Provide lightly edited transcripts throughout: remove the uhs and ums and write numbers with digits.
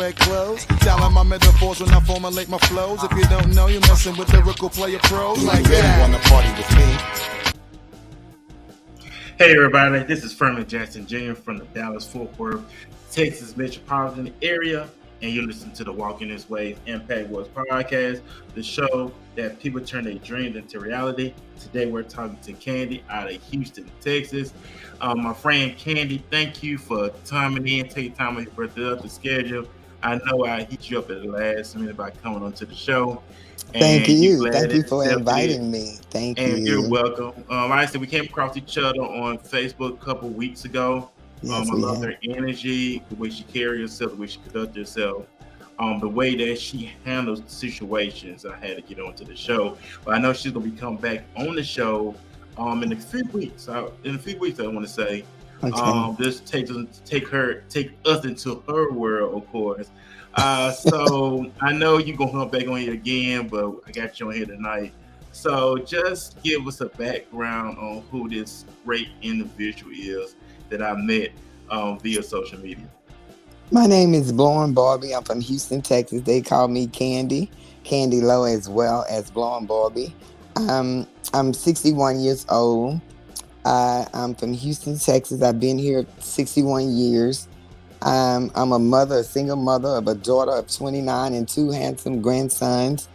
Wed clothes. Styling my metaphors when I formulate my flows. If you don't know, you're messing with lyrical player pros like that. Wanna party with me? Hey everybody, this is Furman Jackson Jr. from the Dallas-Fort Worth, Texas metropolitan area, and you're listening to the Walking This Way Impact Wars podcast, the show that people turn their dreams into reality. Today we're talking to Candy out of Houston, Texas. My friend Candy, thank you for taking time on your birthday up the schedule. I know I hit you up at the last minute by coming onto the show. Thank And you. glad Thank you for accepted inviting me. Thank And you're you. welcome. Like I said, we came across each other on Facebook a couple weeks ago. Yes, I we love have. her energy, the way she carries herself, the way she conducts herself, the way that she handles situations. I had to get onto the show, but I know she's gonna be coming back on the show in a few weeks. I want to say. Okay. This take us into her world, of course. So I know you're gonna come back on here again, but I got you on here tonight. So just give us a background on who this great individual is that I met via social media. My name is Blonde Barbie. I'm from Houston, Texas. They call me Candy Lowe as well as Blonde Barbie. I'm 61 years old. I'm from Houston, Texas. I've been here 61 years. I'm a single mother of a daughter of 29 and two handsome grandsons.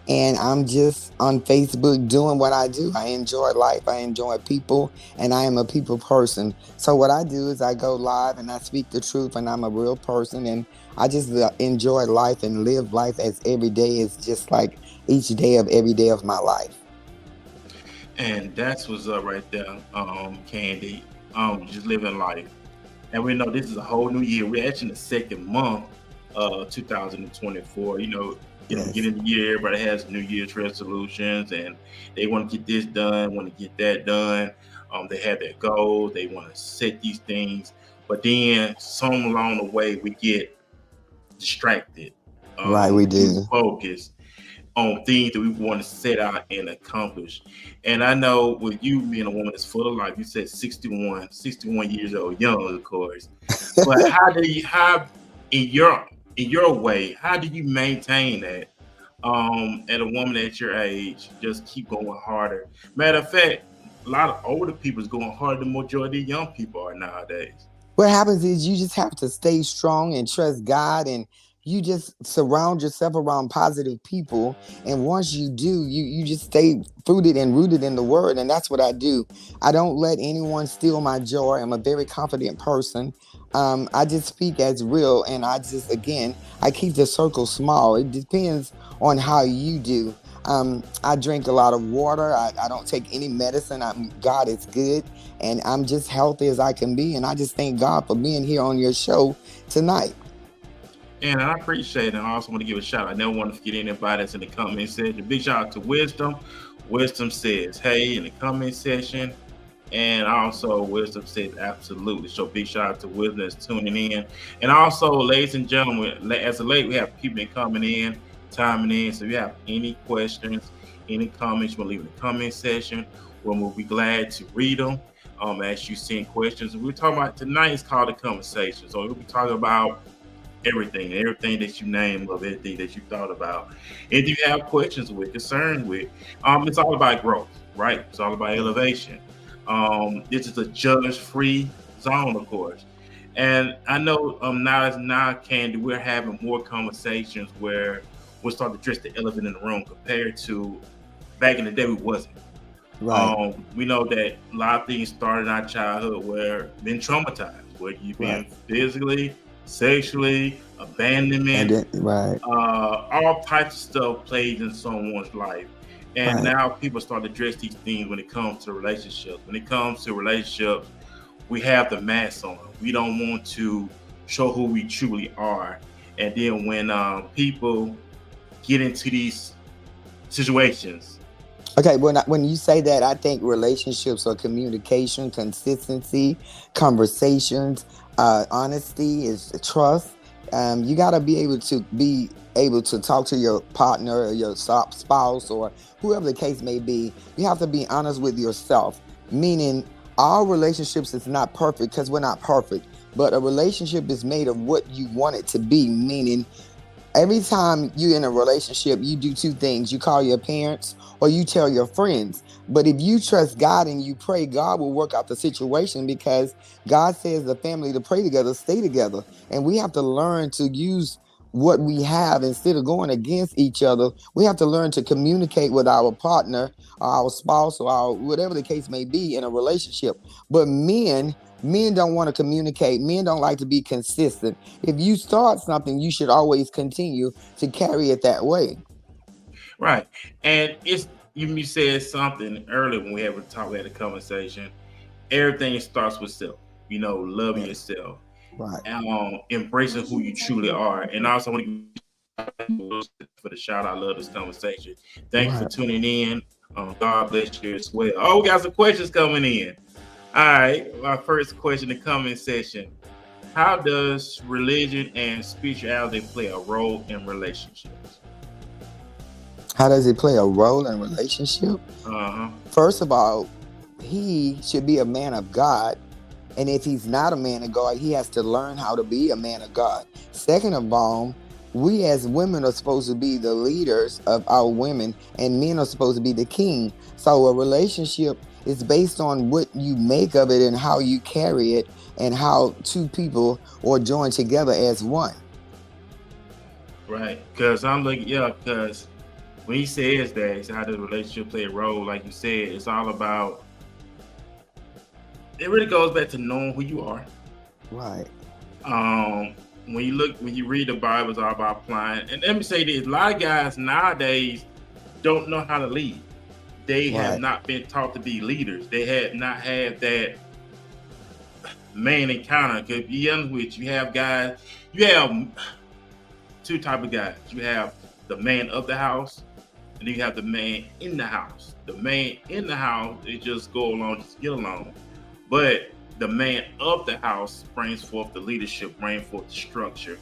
And I'm just on Facebook doing what I do. I enjoy life. I enjoy people, and I am a people person. So what I do is I go live and I speak the truth, and I'm a real person, and I just enjoy life and live life as every day is just like each day of every day of my life. And that's what's up right there, Candy. Just living life. And we know this is a whole new year. We're actually in the second month of 2024. Yes. Get in the year, everybody has New Year's resolutions and they want to get this done, want to get that done. They have their goals, they want to set these things, but then some along the way we get distracted. Right, we do. Focus on things that we want to set out and accomplish. And I know with you being a woman that's full of life, you said 61 years old, young, of course. But how in your way, how do you maintain that at a woman at your age, just keep going harder? Matter of fact, a lot of older people is going harder than majority of young people are nowadays. What happens is you just have to stay strong and trust God, and you just surround yourself around positive people. And once you do, you just stay rooted in the word. And that's what I do. I don't let anyone steal my joy. I'm a very confident person. I just speak as real. And I keep the circle small. It depends on how you do. I drink a lot of water. I don't take any medicine. God is good. And I'm just healthy as I can be. And I just thank God for being here on your show tonight. And I appreciate it. I also want to give a shout out. I never want to forget anybody that's in the comment section. Big shout out to Wisdom. Wisdom says, hey, in the comment section. And also Wisdom says, absolutely. So big shout out to Wisdom that's tuning in. And also, ladies and gentlemen, as of late, we have people coming in, timing in. So if you have any questions, any comments, you want to leave in the comment section. We'll be glad to read them as you send questions. And we're talking about tonight is called the conversation. So we'll be talking about everything that you name, of everything that you thought about, and you have questions with, concerns with. It's all about growth, right? It's all about elevation. This is a judge-free zone, of course, and I know now, Candy, we're having more conversations where we'll start to address the elephant in the room compared to back in the day we wasn't. Right. We know that a lot of things started in our childhood where been traumatized, where you've been physically, sexually, abandonment, Right. all types of stuff plays in someone's life. And now people start to address these things when it comes to relationships. When it comes to relationships, we have the mask on. We don't want to show who we truly are. And then when people get into these situations. Okay, when you say that, I think relationships are communication, consistency, conversations, honesty, is trust. You got to be able to talk to your partner or your spouse or whoever the case may be. You have to be honest with yourself, meaning all relationships is not perfect because we're not perfect. but a relationship is made of what you want it to be, meaning every time you're in a relationship, you do two things. You call your parents or you tell your friends. But if you trust God and you pray, God will work out the situation, because God says the family to pray together, stay together. And we have to learn to use what we have instead of going against each other. We have to learn to communicate with our partner or our spouse or our whatever the case may be in a relationship. But men don't want to communicate. Men don't like to be consistent. If you start something, you should always continue to carry it that way. Right. And it's you said something earlier when we had a conversation. Everything starts with self. Loving Right. yourself Right. and embracing who you truly are. And also, want to for the shout, I love this conversation. Thank you for Right. tuning in. God bless you as well. Oh, we got some questions coming in. All right, my first question, the comment section. How does religion and spirituality play a role in relationships? How does it play a role in a relationship? Uh-huh. First of all, he should be a man of God. And if he's not a man of God, he has to learn how to be a man of God. Second of all, we as women are supposed to be the leaders of our women, and men are supposed to be the king. So a relationship is based on what you make of it and how you carry it, and how two people are joined together as one. Right. Because I'm looking, yeah, because when he says that, he said, how does a relationship play a role? Like you said, it's all about, it really goes back to knowing who you are. Right. When you read the Bible, it's all about applying. And let me say this, a lot of guys nowadays don't know how to lead. They have Right. not been taught to be leaders. They had not had that man encounter. Because to be honest with you, you have two type of guys. You have the man of the house, and you have the man in the house. The man in the house, they just go along, just get along. But the man of the house brings forth the leadership, brings forth the structure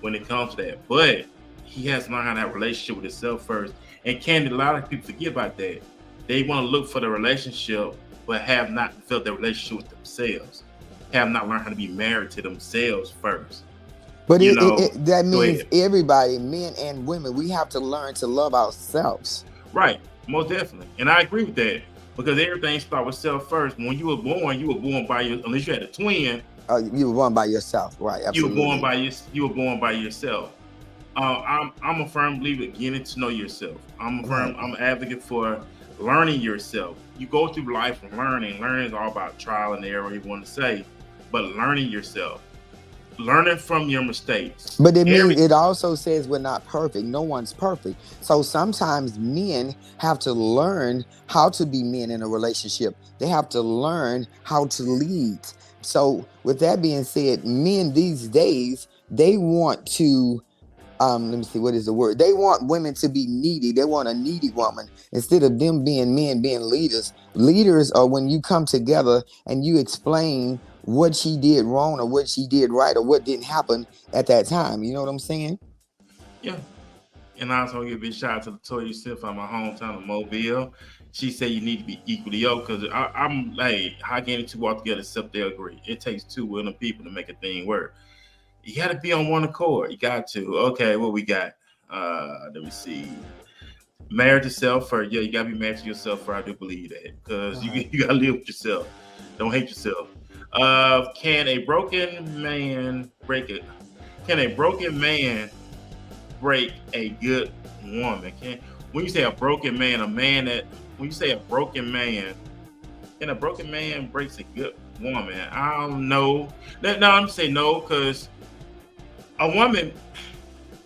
when it comes to that. But he has to learn how to have a relationship with himself first. And a lot of people forget about that. They want to look for the relationship, but have not felt the relationship with themselves. Have not learned how to be married to themselves first. But You know, that go means ahead. everybody, men and women, we have to learn to love ourselves. Right, most definitely. And I agree with that. Because everything starts with self first. When you were born by unless you had a twin, You were born by yourself, right? you were born Absolutely. by yourself. I'm a firm believer in getting to know yourself. Right. I'm an advocate for learning yourself. You go through life and learning. Learning is all about trial and error, you want to say, but learning yourself, learning from your mistakes. But it also says we're not perfect. No one's perfect. So sometimes men have to learn how to be men in a relationship. They have to learn how to lead. So with that being said, men these days, they want to let me see, what is the word? They want women to be needy. They want a needy woman instead of them being men being leaders. Leaders are when you come together and you explain what she did wrong or what she did right or what didn't happen at that time. You know what I'm saying? Yeah. And I also give a big shout out to Latoya Smith from my hometown of Mobile. She said you need to be equally yoked because I'm like, how can two walk together except they agree? It takes two willing people to make a thing work. You got to be on one accord. You got to. Okay, what we got? Let me see. Married to self first. Yeah, you got to be married to yourself first. I do believe that because Right. you got to live with yourself. Don't hate yourself. Can a broken man break it? Can a broken man break a good woman? When you say a broken man, when you say a broken man, can a broken man breaks a good woman? I don't know. No, I'm saying no, because a woman,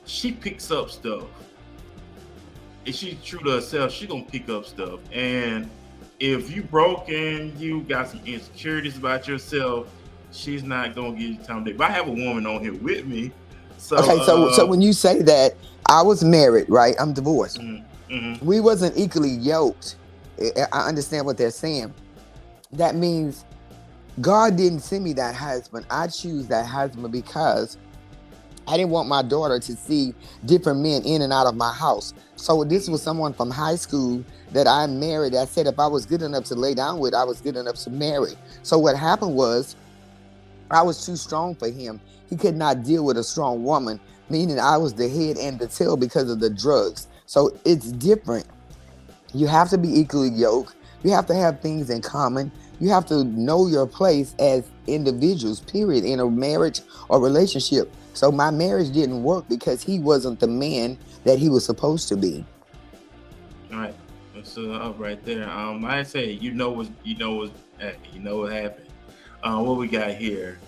she picks up stuff. If she's true to herself, she gonna pick up stuff. And if you broken, you got some insecurities about yourself, she's not gonna give you time to date. But I have a woman on here with me. So Okay, so when you say that, I was married, right? I'm divorced. mm-hmm. We wasn't equally yoked. I understand what they're saying. That means God didn't send me that husband. I choose that husband because I didn't want my daughter to see different men in and out of my house. So this was someone from high school that I married. I said if I was good enough to lay down with, I was good enough to marry. So what happened was I was too strong for him. He could not deal with a strong woman, meaning I was the head and the tail because of the drugs. So it's different. You have to be equally yoked. You have to have things in common. You have to know your place as individuals, period, in a marriage or relationship. So my marriage didn't work because he wasn't the man that he was supposed to be. All right. So up right there. I say you know what happened. What we got here?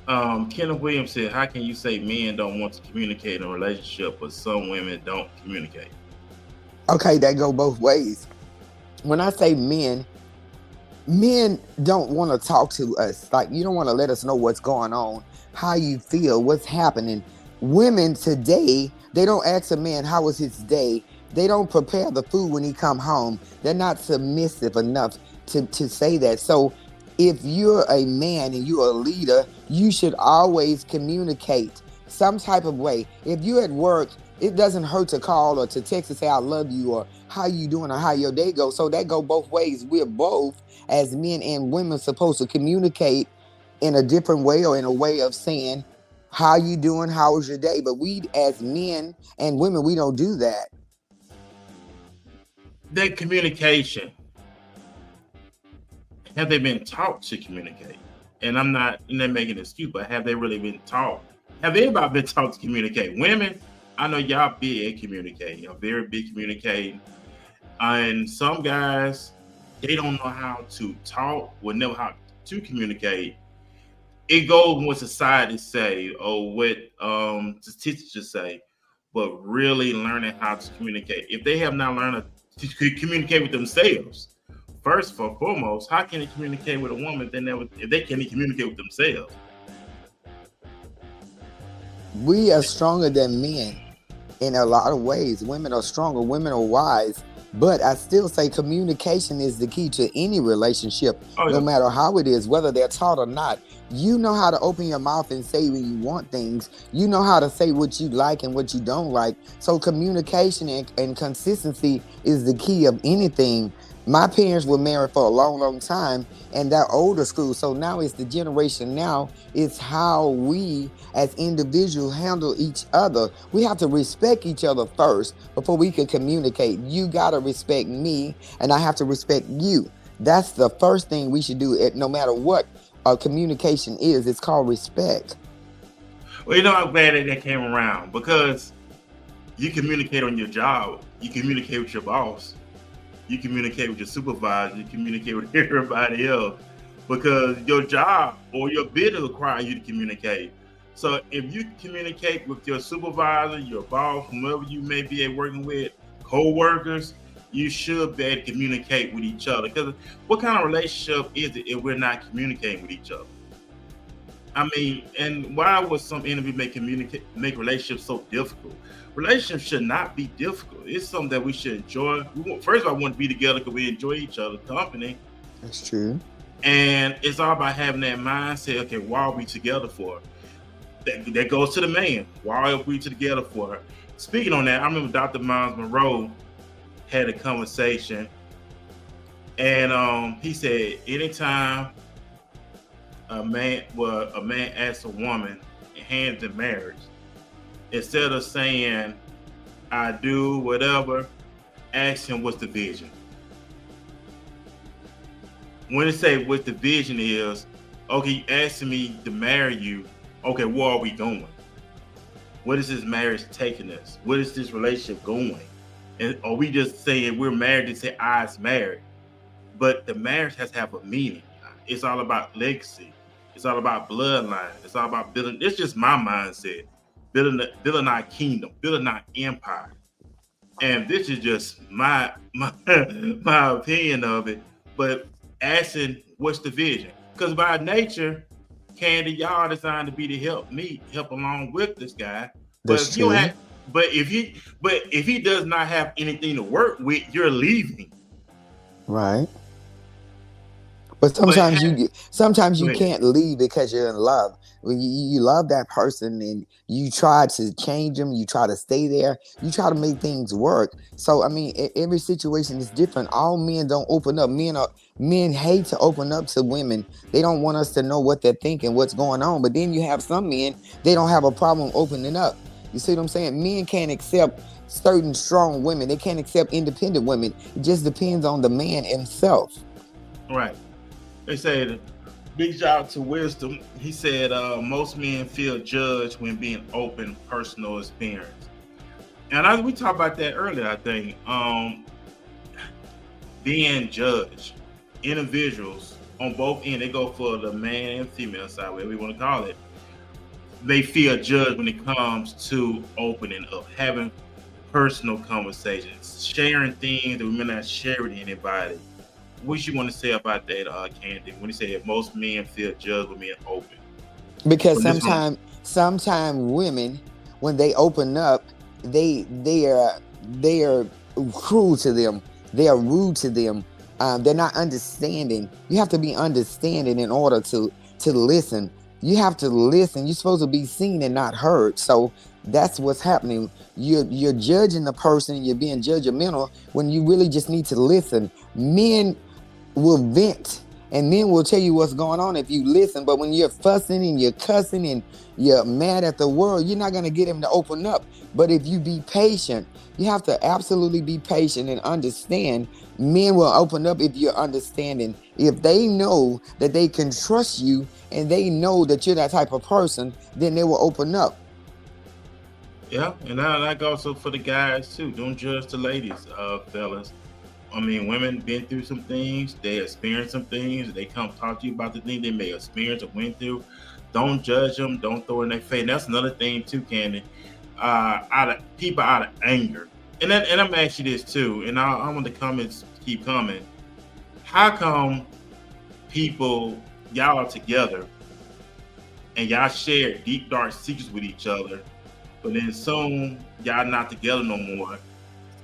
Kenneth Williams said, "How can you say men don't want to communicate in a relationship, but some women don't communicate?" Okay, that go both ways. When I say men don't want to talk to us. Like, you don't want to let us know what's going on, how you feel, what's happening. Women today, they don't ask a man how was his day. They don't prepare the food when he come home. They're not submissive enough to say that. So if you're a man and you're a leader, you should always communicate some type of way. If you're at work, it doesn't hurt to call or to text and say I love you or how you doing or how your day goes. So that go both ways. We're both, as men and women, supposed to communicate in a different way, or in a way of saying how you doing, how was your day. But we, as men and women, we don't do that. That communication, have they been taught to communicate? And I'm not making an excuse, but have they really been taught? Have anybody been taught to communicate? Women, I know y'all big at communicating. You're very big communicating. And some guys, they don't know how to talk or know how to communicate. It goes with what society say or what statistics say, but really learning how to communicate. If they have not learned to communicate with themselves, first and foremost, how can they communicate with a woman if they can't communicate with themselves? We are stronger than men in a lot of ways. Women are stronger, women are wise. But I still say communication is the key to any relationship, no matter how it is, whether they're taught or not. You know how to open your mouth and say when you want things. You know how to say what you like and what you don't like. So communication and consistency is the key of anything. My parents were married for a long, long time, and they're older school. So now it's the generation now. It's how we as individuals handle each other. We have to respect each other first before we can communicate. You got to respect me, and I have to respect you. That's the first thing we should do, no matter what communication is. It's called respect. Well, you know, I'm glad that came around, because you communicate on your job. You communicate with your boss. You communicate with your supervisor, you communicate with everybody else, because your job or your business requires you to communicate. So if you communicate with your supervisor, your boss, whomever you may be working with, co-workers, you should be able to communicate with each other. Because what kind of relationship is it if we're not communicating with each other? I mean, and why would some enemy make relationships so difficult? Relationships should not be difficult. It's something that we should enjoy. First of all, I want to be together because we enjoy each other's company. That's true. And it's all about having that mindset. Okay, why are we together for? That goes to the man. Why are we together for? Speaking on that, I remember Dr. Miles Monroe had a conversation, and he said, anytime a man asks a woman in hands in marriage, instead of saying I do whatever, ask him what's the vision. When they say what the vision is, okay, you asking me to marry you, okay, where are we going? What is this marriage taking us? What is this relationship going? And are we just saying we're married to say I's married? But the marriage has to have a meaning. It's all about legacy. It's all about bloodline. It's all about building. It's just my mindset. Building our kingdom, building our empire. And this is just my opinion of it. But asking what's the vision? Because by nature, Candy, y'all are designed to be to help along with this guy. That's true. But if he does not have anything to work with, you're leaving. Right. But But sometimes go you ahead. can't leave because you're in love. When you love that person and you try to change them, you try to stay there, you try to make things work. So I mean, every situation is different. All men don't open up. Men hate to open up to women. They don't want us to know what they're thinking, what's going on. But then you have some men, they don't have a problem opening up. You see what I'm saying? Men can't accept certain strong women. They can't accept independent women. It just depends on the man himself. Right. They said, big shout out to Wisdom. He said, most men feel judged when being open personal experience. And we talked about that earlier, I think. Being judged. Individuals on both ends, they go for the man and female side, whatever we want to call it. They feel judged when it comes to opening up, having personal conversations, sharing things that we may not share with anybody. What you want to say about that, Candy? When you say most men feel judged when being open Because from this room? sometimes women, when they open up, they are cruel to them. They are rude to them. They're not understanding. You have to be understanding in order to listen. You have to listen. You're supposed to be seen and not heard. So that's what's happening. You're judging the person. You're being judgmental when you really just need to listen. Men will vent and men will tell you what's going on if you listen. But when you're fussing and you're cussing and you're mad at the world, you're not going to get him to open up. But if you be patient, you have to absolutely be patient and understand. Men will open up if you're understanding. If they know that they can trust you and they know that you're that type of person, then they will open up. Yeah, and that goes also for the guys too. Don't judge the ladies, fellas. I mean, women been through some things. They experienced some things. They come talk to you about the thing they may experience or went through. Don't judge them. Don't throw it in their face. And that's another thing too, Candy. Out of anger. And I'm asking you this too. And I want the comments to keep coming. How come people y'all are together and y'all share deep dark secrets with each other, but then soon y'all not together no more?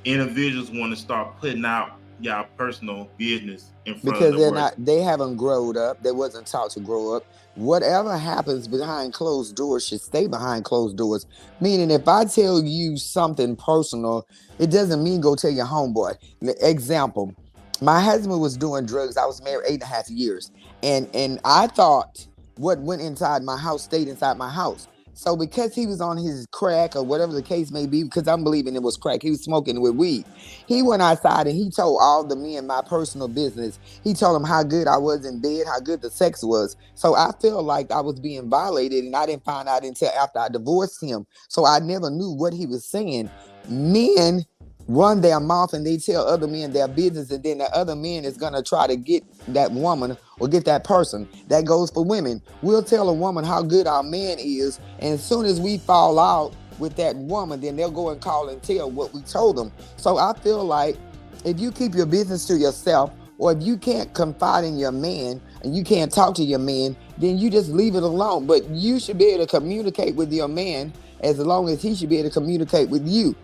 Individuals want to start putting out y'all personal business in front of Because the world. they haven't grown up. They wasn't taught to grow up. Whatever happens behind closed doors should stay behind closed doors. Meaning, if I tell you something personal, it doesn't mean go tell your homeboy. Example, my husband was doing drugs. I was married 8.5 years. And I thought what went inside my house stayed inside my house. So because he was on his crack or whatever the case may be, because I'm believing it was crack, he was smoking with weed. He went outside and he told all the men my personal business. He told them how good I was in bed, how good the sex was. So I felt like I was being violated, and I didn't find out until after I divorced him. So I never knew what he was saying. Men run their mouth and they tell other men their business, and then the other man is going to try to get that woman or get that person. That goes for women. We'll tell a woman how good our man is, and as soon as we fall out with that woman, then they'll go and call and tell what we told them. So I feel like if you keep your business to yourself, or if you can't confide in your man and you can't talk to your man, then you just leave it alone. But you should be able to communicate with your man as long as he should be able to communicate with you.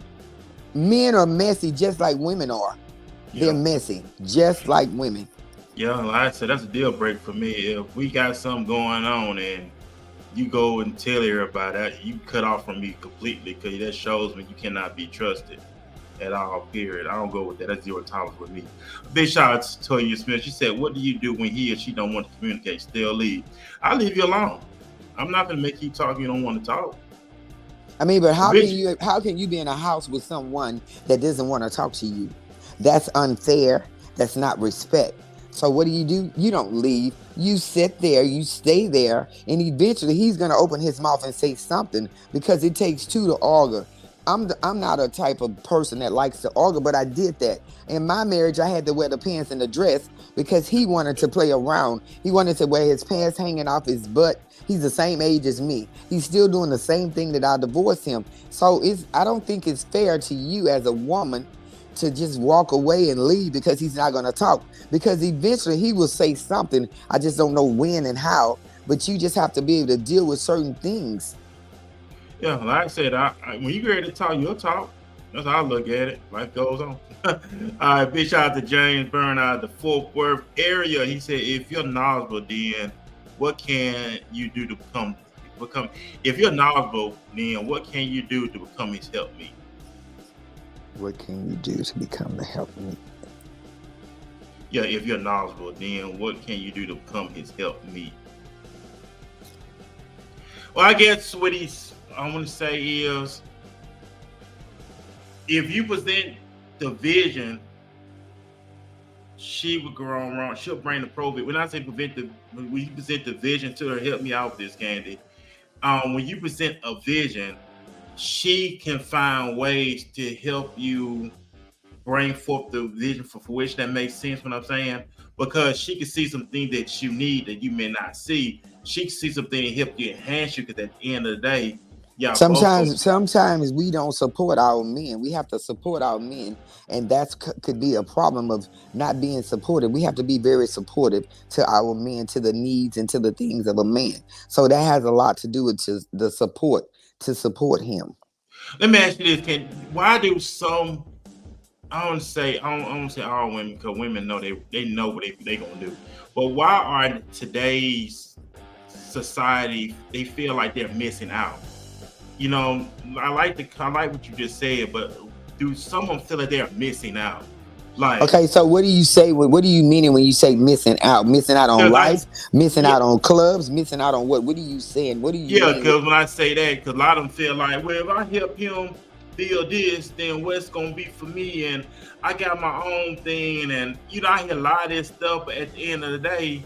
Men are messy just like women are. They're Yeah. messy just like women. Yeah, like I said, that's a deal break for me. If we got something going on and you go and tell everybody that, you cut off from me completely, because that shows me you cannot be trusted at all, period. I don't go with that. That's zero tolerance with me. Big shout out to Toya Smith. She said, what do you do when he or she don't want to communicate? Still leave. I'll leave you alone. I'm not going to make you talk if you don't want to talk. I mean, but how Bitch. can you be in a house with someone that doesn't want to talk to you? That's unfair. That's not respect. So what do? You don't leave. You sit there, you stay there, and eventually he's gonna open his mouth and say something, because it takes two to argue. I'm not a type of person that likes to argue, but I did that. In my marriage, I had to wear the pants and the dress because he wanted to play around. He wanted to wear his pants hanging off his butt. He's the same age as me. He's still doing the same thing that I divorced him. So I don't think it's fair to you as a woman to just walk away and leave because he's not going to talk. Because eventually he will say something. I just don't know when and how. But you just have to be able to deal with certain things. Yeah, like I said, when you get ready to talk, you'll talk. That's how I look at it. Life goes on. All right, big shout out to James Bernard, the Fort Worth area. He said, if you're knowledgeable, then what can you do to become? If you're knowledgeable, then what can you do to become his helpmeet? What can you do to become the help me? Yeah, if you're knowledgeable, then what can you do to become his helpmeet? Well, I guess what I want to say is, if you present the vision, she would go on wrong. She'll bring the profit. When I say when you present the vision to her, help me out with this, Candy. When you present a vision, she can find ways to help you bring forth the vision for fruition. That makes sense what I'm saying? Because she can see some things that you need that you may not see. She can see something to help you enhance you, because at the end of the day, yeah, Sometimes we don't support our men. We have to support our men, and that's could be a problem of not being supported. We have to be very supportive to our men, to the needs and to the things of a man. So that has a lot to do with the support to support him. Let me ask you this: why do some? I don't say all women, because women know they know what they gonna do. But why are today's society, they feel like they're missing out? You know, I like what you just said, but do someone feel like they're missing out? Like, okay, so what do you say? What do you mean when you say missing out? Missing out on life? Missing out on clubs? Missing out on what? What are you saying? What do you mean? Because when I say that, because a lot of them feel like, well, if I help him build this, then what's gonna be for me? And I got my own thing, and I hear a lot of this stuff, but at the end of the day,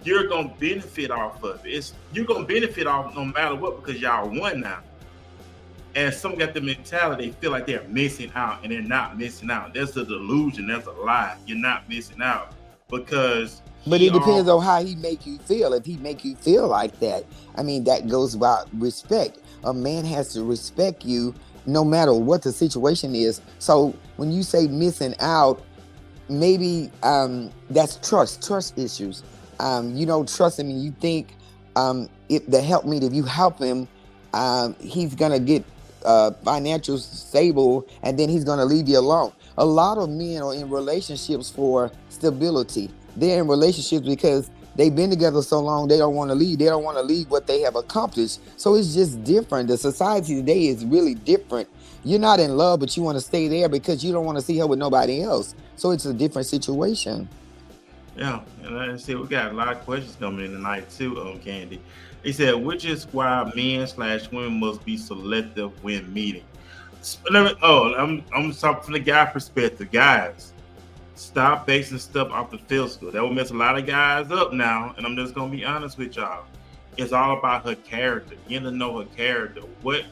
you're gonna benefit off of it. You're gonna benefit off no matter what, because y'all won now. And some got the mentality, feel like they're missing out, and they're not missing out. That's a delusion. That's a lie. You're not missing out, because. But it depends on how he make you feel. If he make you feel like that, I mean, that goes about respect. A man has to respect you no matter what the situation is. So when you say missing out, maybe that's trust issues. You don't trust him, and you think if you help him, he's gonna get financial stable, and then he's gonna leave you alone. A lot of men are in relationships for stability. They're in relationships because they've been together so long, they don't want to leave. They don't want to leave what they have accomplished. So it's just different. The society today is really different. You're not in love, but you want to stay there because you don't want to see her with nobody else. So it's a different situation. Yeah, and I see we got a lot of questions coming in tonight too, Candy. He said, which is why men/women must be selective when meeting. I'm talking from the guy perspective. Guys, stop basing stuff off the physical. That will mess a lot of guys up now, and I'm just gonna be honest with y'all. It's all about her character. Getting to know her character. What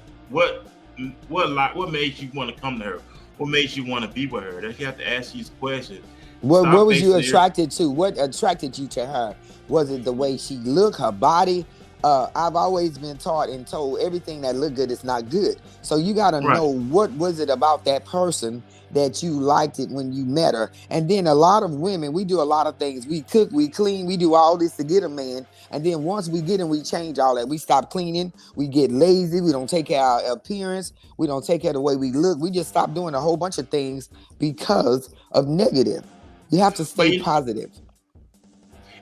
made you want to come to her? What made you want to be with her? That you have to ask these questions. What was you attracted to? What attracted you to her? Was it the way she looked, her body? I've always been taught and told everything that looked good is not good. So you got to know what was it about that person that you liked it when you met her. And then a lot of women, we do a lot of things. We cook, we clean, we do all this to get a man. And then once we get him, we change all that. We stop cleaning. We get lazy. We don't take care of our appearance. We don't take care of the way we look. We just stop doing a whole bunch of things because of negative. You have to stay positive.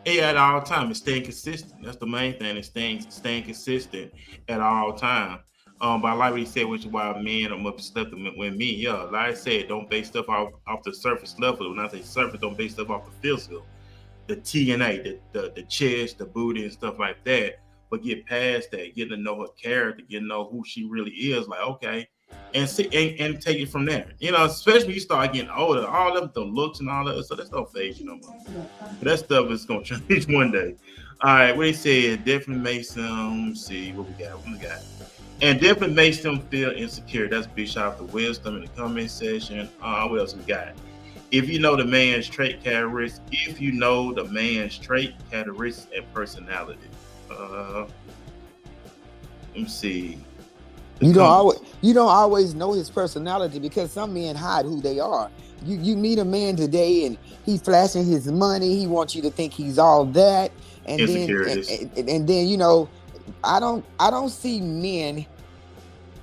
Yeah, at all times, staying consistent. That's the main thing. Is staying consistent at all times. But I like what he said, which is why men are much stuff with me. Yeah, like I said, don't base stuff off the surface level. When I say surface, don't base stuff off the physical, the TNA, the chest, the booty, and stuff like that. But get past that, getting to know her character, getting to know who she really is. Like, okay. And take it from there. Especially when you start getting older, all of the looks and all that, so that's no phase no more. But that stuff is gonna change one day. All right, what he said definitely makes them see what we got. And definitely makes them feel insecure. That's big shout out to Wisdom in the comment section. What else we got? If you know the man's trait characteristics, and personality. Let me see. You don't always know his personality, because some men hide who they are. You meet a man today and he's flashing his money. He wants you to think he's all that, and then I don't see men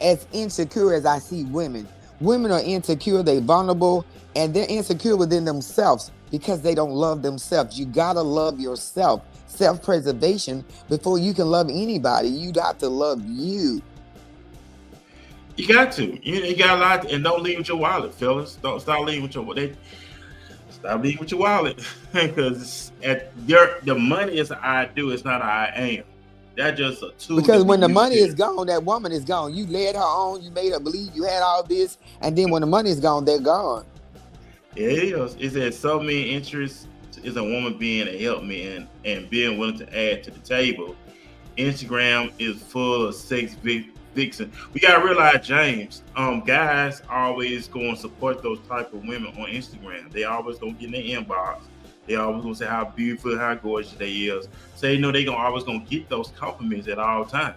as insecure as I see women. Women are insecure, they vulnerable, and they're insecure within themselves because they don't love themselves. You gotta love yourself. Self-preservation before you can love anybody. You'd have to love you. You got to. You got a lot, and don't leave with your wallet, fellas. Don't stop leaving with your wallet. Stop leaving with your wallet, because the money is I do. It's not I am. That's just a tool. Because when the money is gone, that woman is gone. You led her on. You made her believe you had all this, and then when the money is gone, they're gone. It is. It's that so many interests is a woman being a helpman and being willing to add to the table. Instagram is full of sex vixen. We gotta realize, James, guys always going to support those type of women on Instagram. They always gonna get in their inbox. They always gonna say how beautiful, how gorgeous they is. So they know they always gonna get those compliments at all times.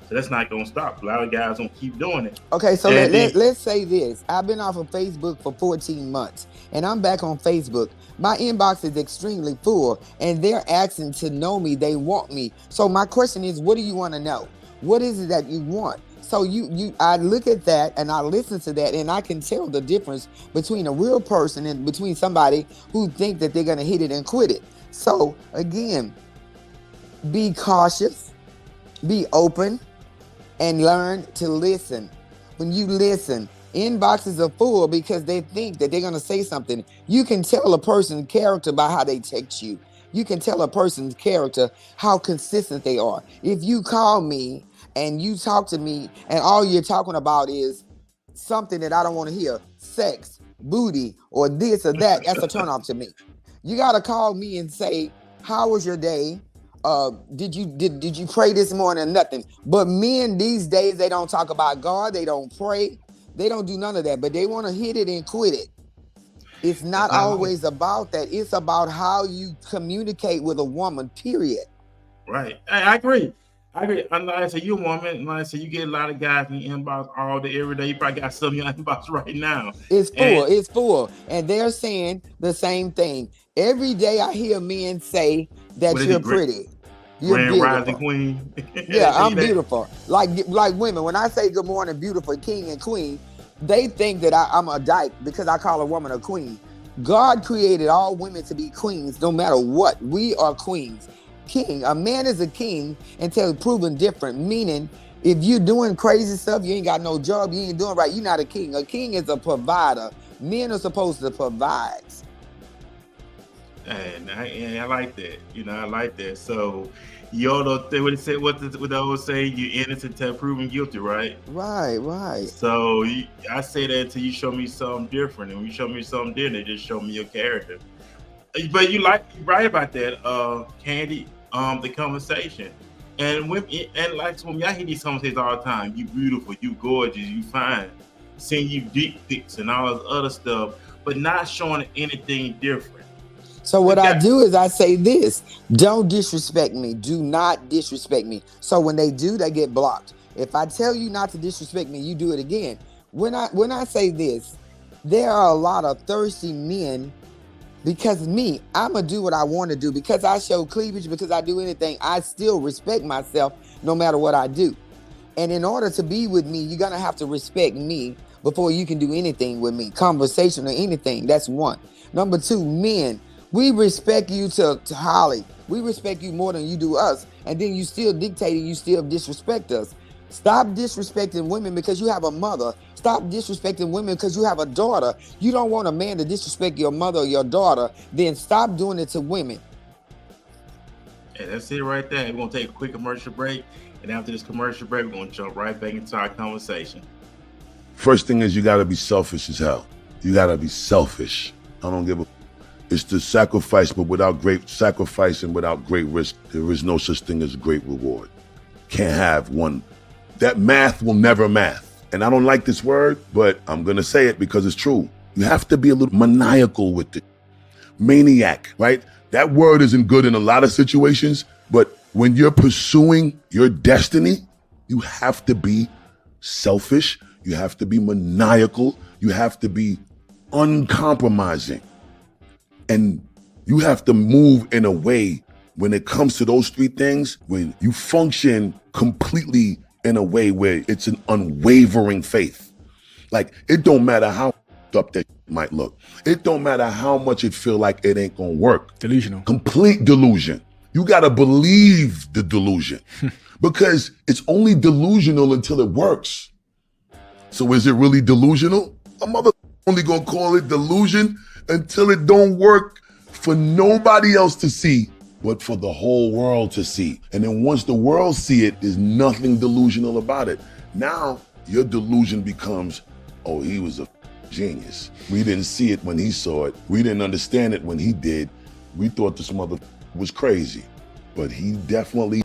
So that's not gonna stop. A lot of guys gonna keep doing it. Okay, so let's say this. I've been off of Facebook for 14 months, and I'm back on Facebook. My inbox is extremely full, and they're asking to know me. They want me. So my question is, what do you want to know? What is it that you want? So I look at that and I listen to that, and I can tell the difference between a real person and between somebody who think that they're gonna hit it and quit it. So again, be cautious, be open, and learn to listen. When you listen, inboxes are full because they think that they're gonna say something. You can tell a person's character by how they text you. You can tell a person's character how consistent they are. If you call me and you talk to me and all you're talking about is something that I don't want to hear, sex, booty, or this or that, that's a turn off to me. You gotta call me and say, how was your day? Did you pray this morning? Nothing. But men these days, they don't talk about God, they don't pray, they don't do none of that, but they want to hit it and quit it. It's not always about that. It's about how you communicate with a woman, period. Right. I agree. Like I said, you're a woman. Like I said, you get a lot of guys in your inbox all day, every day. You probably got some in your inbox right now. It's full. And they're saying the same thing. Every day I hear men say that you're pretty. You're beautiful. Rising queen. Yeah, I'm beautiful. Like women, when I say good morning, beautiful king and queen, they think that I'm a dyke because I call a woman a queen. God created all women to be queens no matter what. We are queens. King. A man is a king until proven different, meaning if you're doing crazy stuff, you ain't got no job, you ain't doing right, you're not a king. A king is a provider. Men are supposed to provide. And I like that. I like that. So y'all don't think what the old saying, you innocent until proven guilty, right? Right. So I say that until you show me something different. And when you show me something different, just show me your character. But you right about that, Candy, the conversation. And women, and like when I hear these conversations all the time, you beautiful, you gorgeous, you fine, seeing you dick pics and all this other stuff, but not showing anything different. So what I do is I say this: don't disrespect me. Do not disrespect me. So when they do, they get blocked. If I tell you not to disrespect me, you do it again. When I say this, there are a lot of thirsty men. Because I'm going to do what I want to do. Because I show cleavage, because I do anything, I still respect myself no matter what I do. And in order to be with me, you're going to have to respect me before you can do anything with me. Conversation or anything. That's one. Number two, men, we respect you to Holly. We respect you more than you do us. And then you still dictating, you still disrespect us. Stop disrespecting women because you have a mother. Stop disrespecting women because you have a daughter. You don't want a man to disrespect your mother or your daughter, then stop doing it to women. Yeah, that's it right there. We're going to take a quick commercial break. And after this commercial break, we're going to jump right back into our conversation. First thing is you got to be selfish as hell. You got to be selfish. I don't give a... It's the sacrifice, but without great sacrifice and without great risk, there is no such thing as great reward. Can't have one. That math will never math. And I don't like this word, but I'm going to say it because it's true. You have to be a little maniacal with it. Maniac, right? That word isn't good in a lot of situations, but when you're pursuing your destiny, you have to be selfish. You have to be maniacal. You have to be uncompromising. And you have to move in a way when it comes to those three things, when you function completely in a way where it's an unwavering faith. Like, it don't matter how up that might look. It don't matter how much it feel like it ain't gonna work. Delusional. Complete delusion. You gotta believe the delusion because it's only delusional until it works. So is it really delusional? A mother only gonna call it delusion until it don't work for nobody else to see, but for the whole world to see. And then once the world see it, there's nothing delusional about it. Now your delusion becomes, oh, he was a genius. We didn't see it when he saw it. We didn't understand it when he did. We thought this mother was crazy, but he definitely.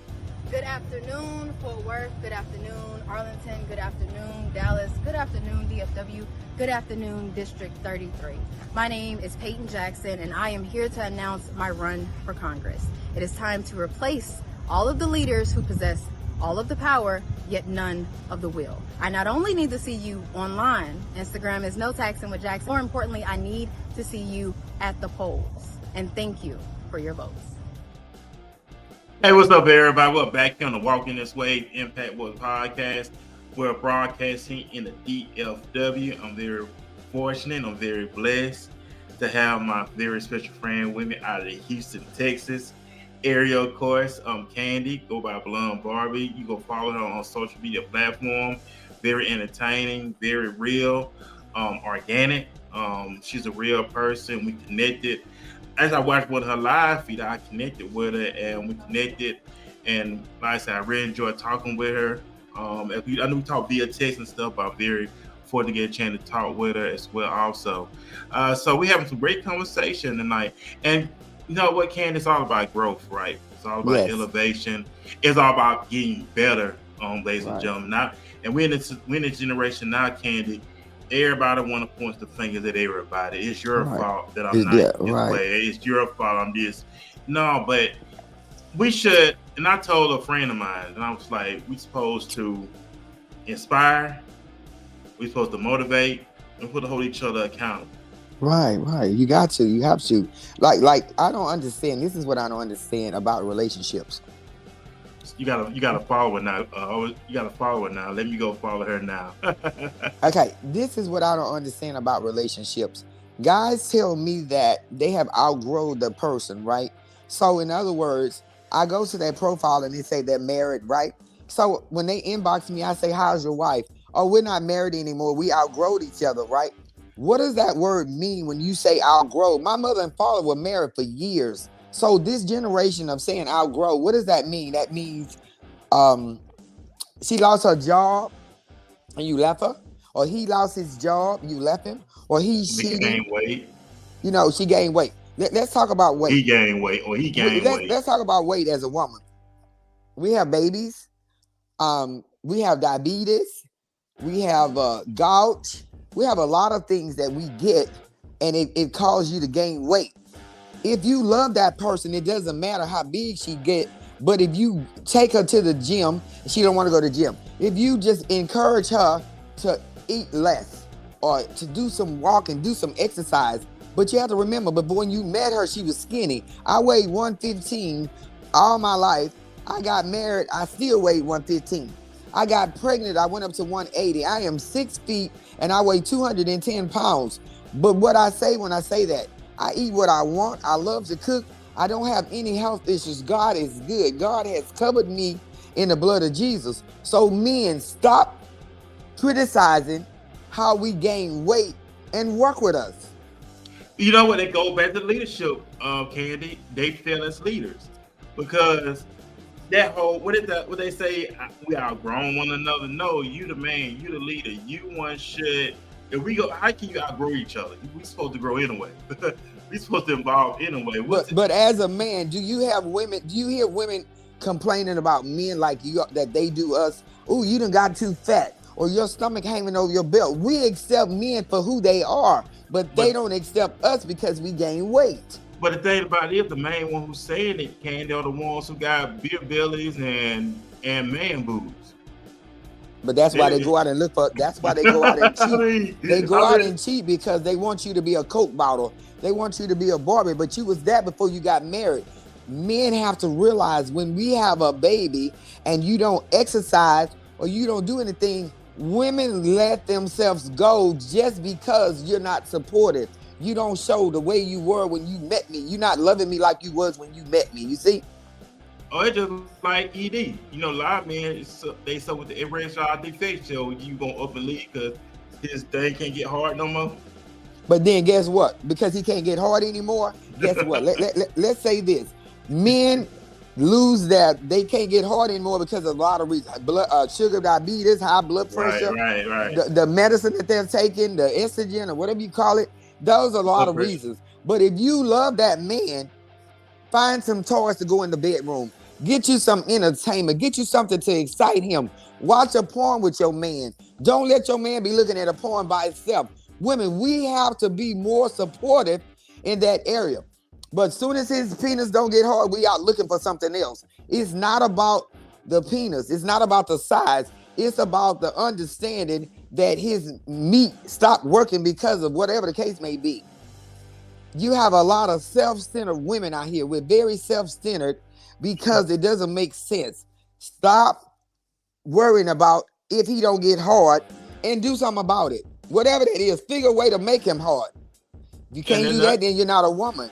Good afternoon, Fort Worth. Good afternoon, Arlington. Good afternoon, Dallas. Good afternoon, DFW. Good afternoon, District 33. My name is Peyton Jackson, and I am here to announce my run for Congress. It is time to replace all of the leaders who possess all of the power, yet none of the will. I not only need to see you online, Instagram is No Taxing with Jackson. More importantly, I need to see you at the polls. And thank you for your votes. Hey, what's up, everybody? We're back here on the Walking This Way Impact World podcast. We're broadcasting in the DFW. I'm very fortunate. I'm very blessed to have my very special friend with me out of the Houston, Texas area, of course. Candy, go by Blonde Barbie. You go follow her on social media platform. Very entertaining, very real, organic. She's a real person. We connected. As I watched one of her live feed, I connected with her and we connected. And like I said, I really enjoyed talking with her. I know we talk via text and stuff, but I'm very fortunate to get a chance to talk with her as well also. So we're having some great conversation tonight. And you know what, Candy, it's all about growth, right? It's all about elevation. It's all about getting better, ladies and gentlemen. And we're in this generation now, Candy. Everybody want to point the fingers at everybody. It's your fault that I'm not this way. It's your fault I'm this. No, but we should. And I told a friend of mine, and I was like, we're supposed to inspire. We're supposed to motivate. And we're supposed to hold each other accountable. Right. You got to. You have to. Like I don't understand. This is what I don't understand about relationships. You gotta follow it now. You gotta follow it now. Let me go follow her now. Okay, this is what I don't understand about relationships. Guys tell me that they have outgrown the person, right? So in other words, I go to their profile and they say they're married, right? So when they inbox me, I say, how's your wife? Oh, we're not married anymore. We outgrowed each other, right? What does that word mean when you say outgrow? My mother and father were married for years. So this generation of saying outgrow, what does that mean? That means she lost her job and you left her, or he lost his job, you left him, or she gained weight. You know, she gained weight. Let's talk about weight. He gained weight, or he gained weight. Let's talk about weight as a woman. We have babies. We have diabetes. We have gout. We have a lot of things that we get, and it causes you to gain weight. If you love that person, it doesn't matter how big she get. But if you take her to the gym, she don't want to go to the gym. If you just encourage her to eat less or to do some walking, do some exercise. But you have to remember, but when you met her, she was skinny. I weighed 115 all my life. I got married, I still weighed 115. I got pregnant, I went up to 180. I am 6 feet and I weigh 210 pounds. But what I say when I say that, I eat what I want. I love to cook. I don't have any health issues. God is good. God has covered me in the blood of Jesus. So men, stop criticizing how we gain weight and work with us. You know what? They go back to leadership, Candy. They fail as leaders because that whole what they say, we outgrown one another. No, you the man, you the leader. You one should. If we go, how can you outgrow each other? We supposed to grow anyway. We supposed to evolve anyway. But as a man, do you hear women complaining about men like you that they do us? Oh, you done got too fat, or your stomach hanging over your belt. We accept men for who they are, but they don't accept us because we gain weight. But the thing about it is, the main one who's saying it, Candy, are the ones who got beer bellies and man boobs. But that's why they go out and look for. That's why they go out and cheat. They go out and cheat because they want you to be a Coke bottle. They want you to be a Barbie. But you was that before you got married. Men have to realize when we have a baby and you don't exercise or you don't do anything, Women let themselves go just because you're not supportive. You don't show the way you were when you met me. You're not loving me like you was when you met me. You see? Oh, it's just like ED. You know, a lot of men, they so with the erectile defect, so you gonna up and leave because his thing can't get hard no more. But then guess what? Because he can't get hard anymore, guess what? Let's say this. Men lose they can't get hard anymore because of a lot of reasons. Sugar, diabetes, high blood pressure, Right. The medicine that they're taking, the estrogen or whatever you call it, those are a lot of reasons. But if you love that man, find some toys to go in the bedroom. Get you some entertainment. Get you something to excite him. Watch a porn with your man. Don't let your man be looking at a porn by itself. Women, we have to be more supportive in that area. But as soon as his penis don't get hard, we out looking for something else. It's not about the penis. It's not about the size. It's about the understanding that his meat stopped working because of whatever the case may be. You have a lot of self-centered women out here. We're very self-centered because it doesn't make sense. Stop worrying about if he don't get hard and do something about it. Whatever that is, figure a way to make him hard. If you can't do that, then you're not a woman.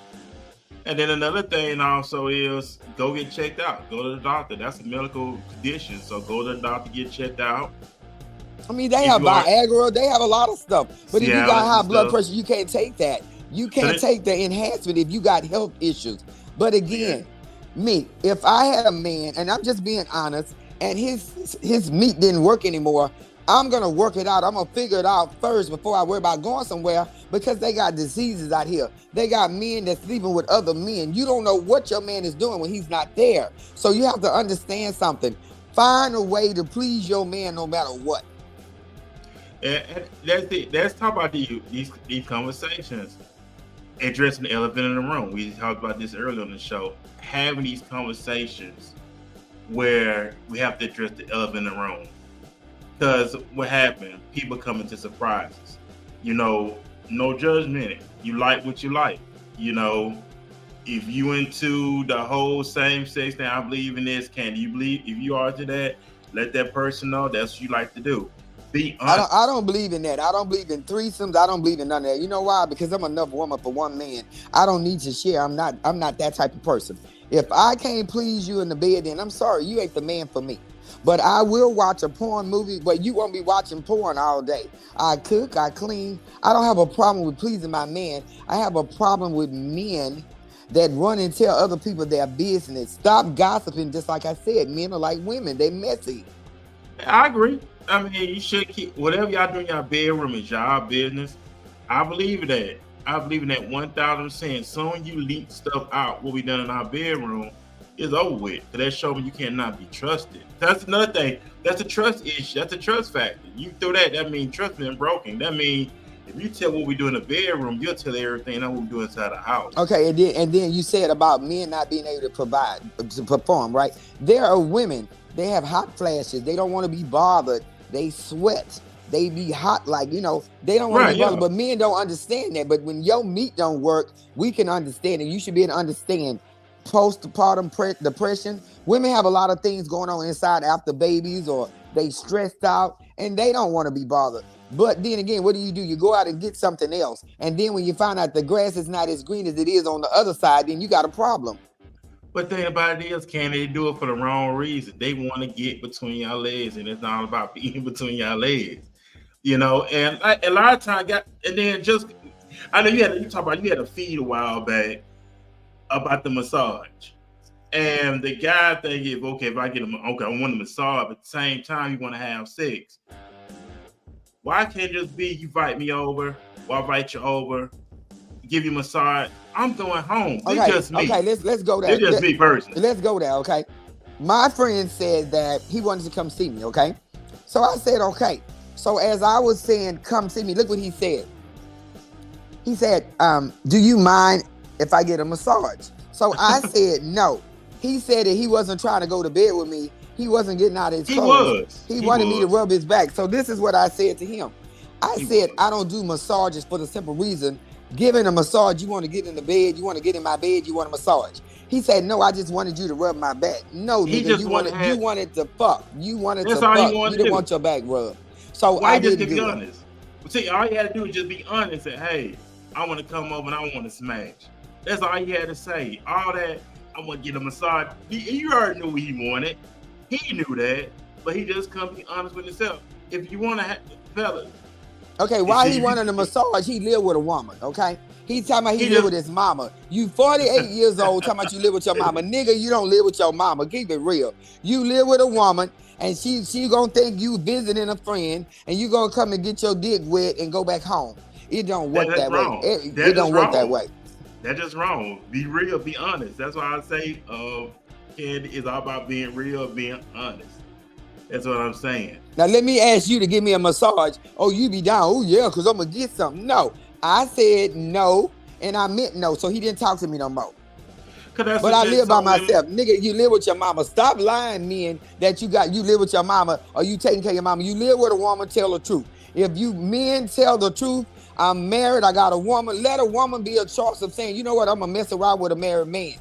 And then another thing also is go get checked out. Go to the doctor. That's a medical condition. So go to the doctor, get checked out. I mean, they have Viagra. They have a lot of stuff. But if you got high blood pressure, you can't take that. You can't take the enhancement if you got health issues. But again, me, if I had a man, and I'm just being honest, and his meat didn't work anymore, I'm going to work it out. I'm going to figure it out first before I worry about going somewhere, because they got diseases out here. They got men that's sleeping with other men. You don't know what your man is doing when he's not there. So you have to understand something. Find a way to please your man no matter what. And let's talk about these conversations. Addressing the elephant in the room. We talked about this earlier on the show. Having these conversations where we have to address the elephant in the room. Because what happened? People come into surprises. You know, no judgment. You like what you like. You know, if you into the whole same sex thing, I believe in this. Can you believe? If you are to that, let that person know that's what you like to do. Be honest. I don't believe in that. I don't believe in threesomes. I don't believe in none of that. You know why? Because I'm enough woman for one man. I don't need to share. I'm not that type of person. If I can't please you in the bed, then I'm sorry, you ain't the man for me. But I will watch a porn movie, but you won't be watching porn all day. I cook, I clean. I don't have a problem with pleasing my man. I have a problem with men that run and tell other people their business. Stop gossiping. Just like I said, men are like women. They messy. I agree. I mean, you should keep whatever y'all do in your bedroom is y'all business. I believe in that. I believe in that 1,000%. Soon you leak stuff out, what we done in our bedroom is over with. Because that shows me you cannot be trusted. That's another thing. That's a trust issue. That's a trust factor. You throw that means trust been broken. That means if you tell what we do in the bedroom, you'll tell everything that we do inside the house. Okay, and then you said about men not being able to perform, right? There are women, they have hot flashes. They don't want to be bothered. They sweat. They be hot, like, you know, they don't want to be bothered. But men don't understand that. But when your meat don't work, we can understand it. You should be able to understand postpartum depression. Women have a lot of things going on inside after babies, or they stressed out and they don't want to be bothered. But then again, what do? You go out and get something else. And then when you find out the grass is not as green as it is on the other side, then you got a problem. But the thing about it is, can they do it for the wrong reason? They want to get between your legs, and it's not about being between your legs. You know, and a lot of times, I know you had a feed a while back about the massage. And the guy think if I get him, I want a massage, but at the same time you want to have sex. Why can't it just be you invite me over, or I invite you over, give you a massage? I'm going home. Okay, it's just me. Okay, let's go there. It's just me personally. Let's go there, okay? My friend said that he wanted to come see me, okay? So I said, okay. So as I was saying, come see me, look what he said. He said, do you mind if I get a massage? So I said, no. He said that he wasn't trying to go to bed with me. He wasn't getting out of his clothes. He wanted me to rub his back. So this is what I said to him. I said, I don't do massages for the simple reason, giving a massage, you want to get in the bed, you want to get in my bed, you want a massage. He said, no, I just wanted you to rub my back. No, nigga, you wanted to fuck. You wanted to fuck. You didn't want your back rubbed. So Why I you just didn't can be do it. honest? See, all you had to do is just be honest and say, hey, I want to come over and I want to smash. That's all you had to say. All that, I want to get a massage. You already knew what he wanted. He knew that, but he just couldn't be honest with himself. If you want to have, fellas. Okay, why he wanted a massage? He lived with a woman, okay? He's talking about he lived with his mama. You 48 years old talking about you live with your mama. Nigga, you don't live with your mama. Keep it real. You live with a woman, and she gonna think you visiting a friend, and you gonna come and get your dick wet and go back home. It don't work that way. It don't work that way. That's just wrong. Be real, be honest. That's why I say Candy is all about being real, being honest. That's what I'm saying. Now let me ask you to give me a massage. Oh, you be down. Oh yeah, because I'm gonna get something. No. I said no, and I meant no. So he didn't talk to me no more. But I live by myself. Nigga, you live with your mama. Stop lying, men, that you live with your mama or you taking care of your mama. You live with a woman, tell the truth. If you men tell the truth, I'm married, I got a woman. Let a woman be a choice of saying, you know what, I'm gonna mess around with a married man.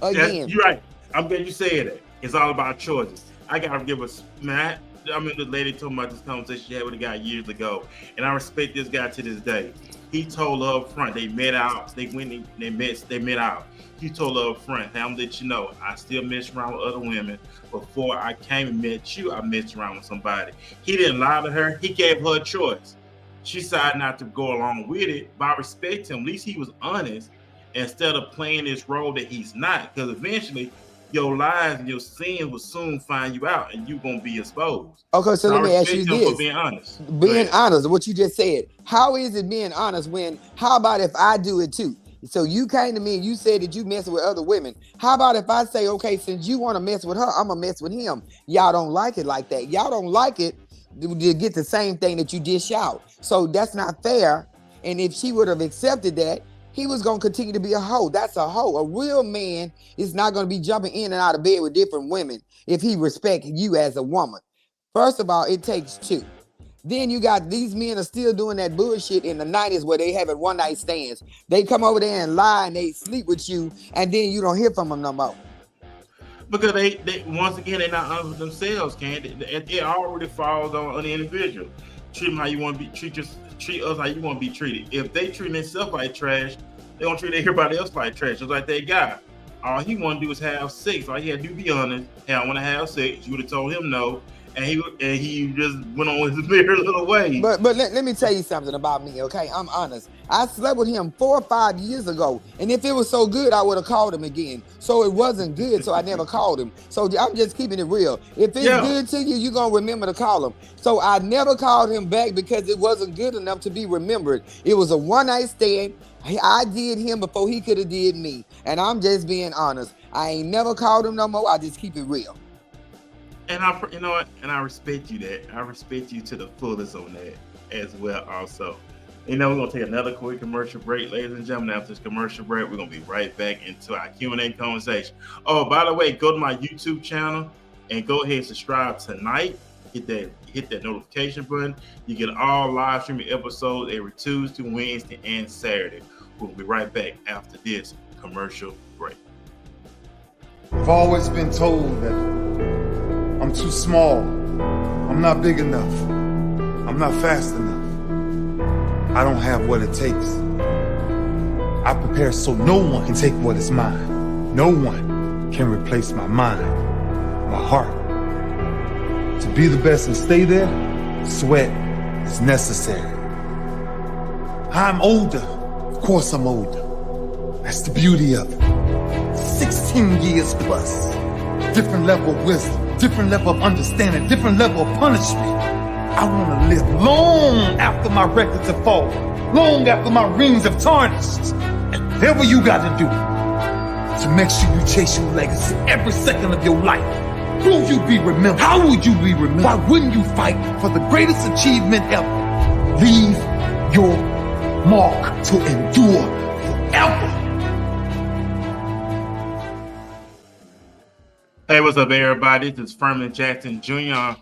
Again. You're right. I'm glad you said that. It's all about choices. I gotta give us, man. I mean, the lady told me about this conversation she had with a guy years ago, and I respect this guy to this day. He told her up front, they met out, they met out. He told her up front, hey, I'm gonna let you know, I still mess around with other women. Before I came and met you, I messed around with somebody. He didn't lie to her, he gave her a choice. She decided not to go along with it, but I respect him. At least he was honest instead of playing this role that he's not, because eventually your lies and your sins will soon find you out and you're going to be exposed. Okay, so let me ask you this. For being honest. Being honest, what you just said. How is it being honest when, how about if I do it too? So you came to me and you said that you messing with other women. How about if I say, okay, since you want to mess with her, I'm going to mess with him. Y'all don't like it like that. Y'all don't like it to get the same thing that you dish out. So that's not fair. And if she would have accepted that, he was going to continue to be a hoe. That's a hoe. A real man is not going to be jumping in and out of bed with different women if he respects you as a woman. First of all, it takes two. Then you got these men are still doing that bullshit in the 90s where they having one night stands. They come over there and lie and they sleep with you and then you don't hear from them no more. Because they once again, they're not honest with themselves, Candy. It already falls on the individual. Treat them how you want to be treat us how you want to be treated. If they treat themselves like trash, they don't treat everybody else like trash. Just like that guy. All he want to do is have sex. All he had to do, be honest. Hey, I want to have sex. You would have told him no, and he just went on his merry little way. But let me tell you something about me, okay? I'm honest. I slept with him 4 or 5 years ago, and if it was so good, I would have called him again. So it wasn't good, so I never called him. So I'm just keeping it real. If it's good to you, you're gonna remember to call him. So I never called him back because it wasn't good enough to be remembered. It was a one-night stand. I did him before he could have did me, and I'm just being honest. I ain't never called him no more. I just keep it real. And you know what? And I respect you that. I respect you to the fullest on that as well. Also, you know, we're gonna take another quick commercial break, ladies and gentlemen. After this commercial break, we're gonna be right back into our Q&A conversation. Oh, by the way, go to my YouTube channel and go ahead and subscribe tonight. Hit that notification button. You get all live streaming episodes every Tuesday, Wednesday, and Saturday. We'll be right back after this commercial break. I've always been told that I'm too small. I'm not big enough. I'm not fast enough. I don't have what it takes. I prepare so no one can take what is mine. No one can replace my mind, my heart. To be the best and stay there, sweat is necessary. I'm older. Of course I'm older. That's the beauty of it. 16 years plus. Different level of wisdom, different level of understanding, different level of punishment. I want to live long after my records have fallen, long after my rings have tarnished. And whatever you got to do to make sure you chase your legacy every second of your life. Will you be remembered? How would you be remembered? Why wouldn't you fight for the greatest achievement ever? Leave your mark to endure forever. Hey, what's up, everybody? This is Furman Jackson Jr.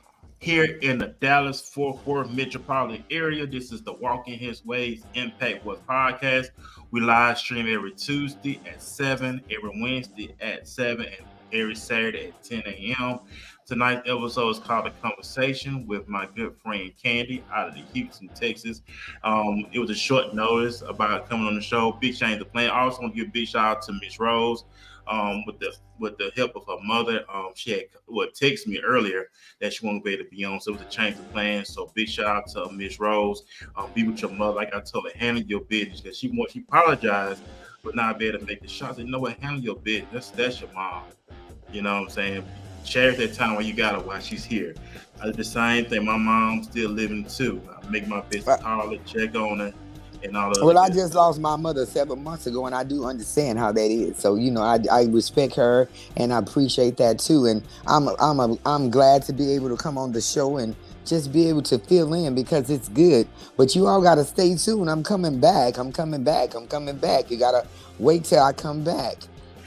here in the Dallas-Fort Worth metropolitan area. This is the Walking His Ways Impact Worth podcast. We live stream every Tuesday at 7, every Wednesday at 7, and every Saturday at 10 a.m. Tonight's episode is called "A Conversation" with my good friend Candy out of the Houston, Texas. It was a short notice about coming on the show. Big change of plan. I also want to give a big shout out to Miss Rose. With the help of her mother, she had texted me earlier that she wanted to be able to be on. So it was a change of plans. So big shout out to Miss Rose. Be with your mother. Like I told her, handle your business because she apologized for not being able to make the shots. You know what? Handle your business. That's your mom. You know what I'm saying? Cherish that time while you got her while she's here. I did the same thing. My mom's still living too. I make my best to call her, check on her, and all that. Well, I just lost my mother 7 months ago, and I do understand how that is. So, you know, I respect her, and I appreciate that too. And I'm glad to be able to come on the show and just be able to fill in because it's good. But you all got to stay tuned. I'm coming back. I'm coming back. You got to wait till I come back.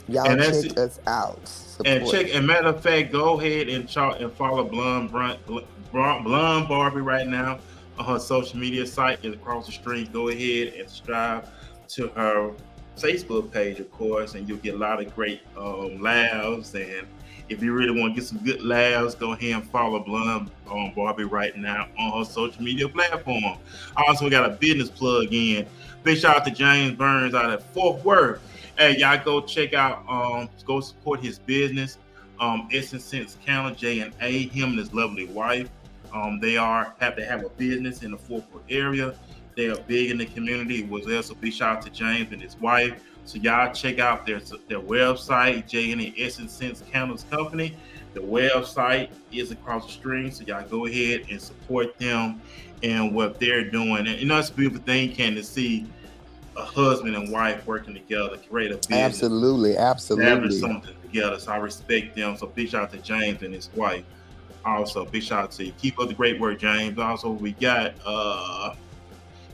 Y'all check us out. Support. And matter of fact, go ahead and follow Blonde Barbie right now on her social media site is across the street. Go ahead and subscribe to her Facebook page, of course, and you'll get a lot of great laughs. And if you really want to get some good laughs, go ahead and follow Blonde Barbie right now on her social media platform. I also got a business plug in. Big shout out to James Burns out at Fort Worth. Hey, y'all go check out, go support his business. Essence Sense Counter, J&A, him and his lovely wife. They have to have a business in the Fort Worth area. They are big in the community. Was there, so big shout out to James and his wife. So y'all check out their website, J&A Essence Sense Counter's company. The website is across the street, so y'all go ahead and support them and what they're doing. And you know, it's a beautiful thing, to see a husband and wife working together, create a business. Absolutely. Establish something together. So I respect them. So big shout out to James and his wife. Also, big shout out to you. Keep up the great work, James. Also, we got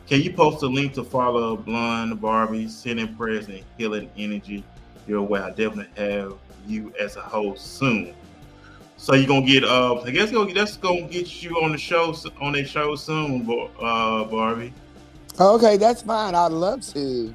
can you post a link to follow Blonde Barbie, sending prayers and healing energy your way? I definitely have you as a host soon. So you're gonna get I guess that's gonna get you on the show soon, Barbie. Okay, that's fine. I'd love to.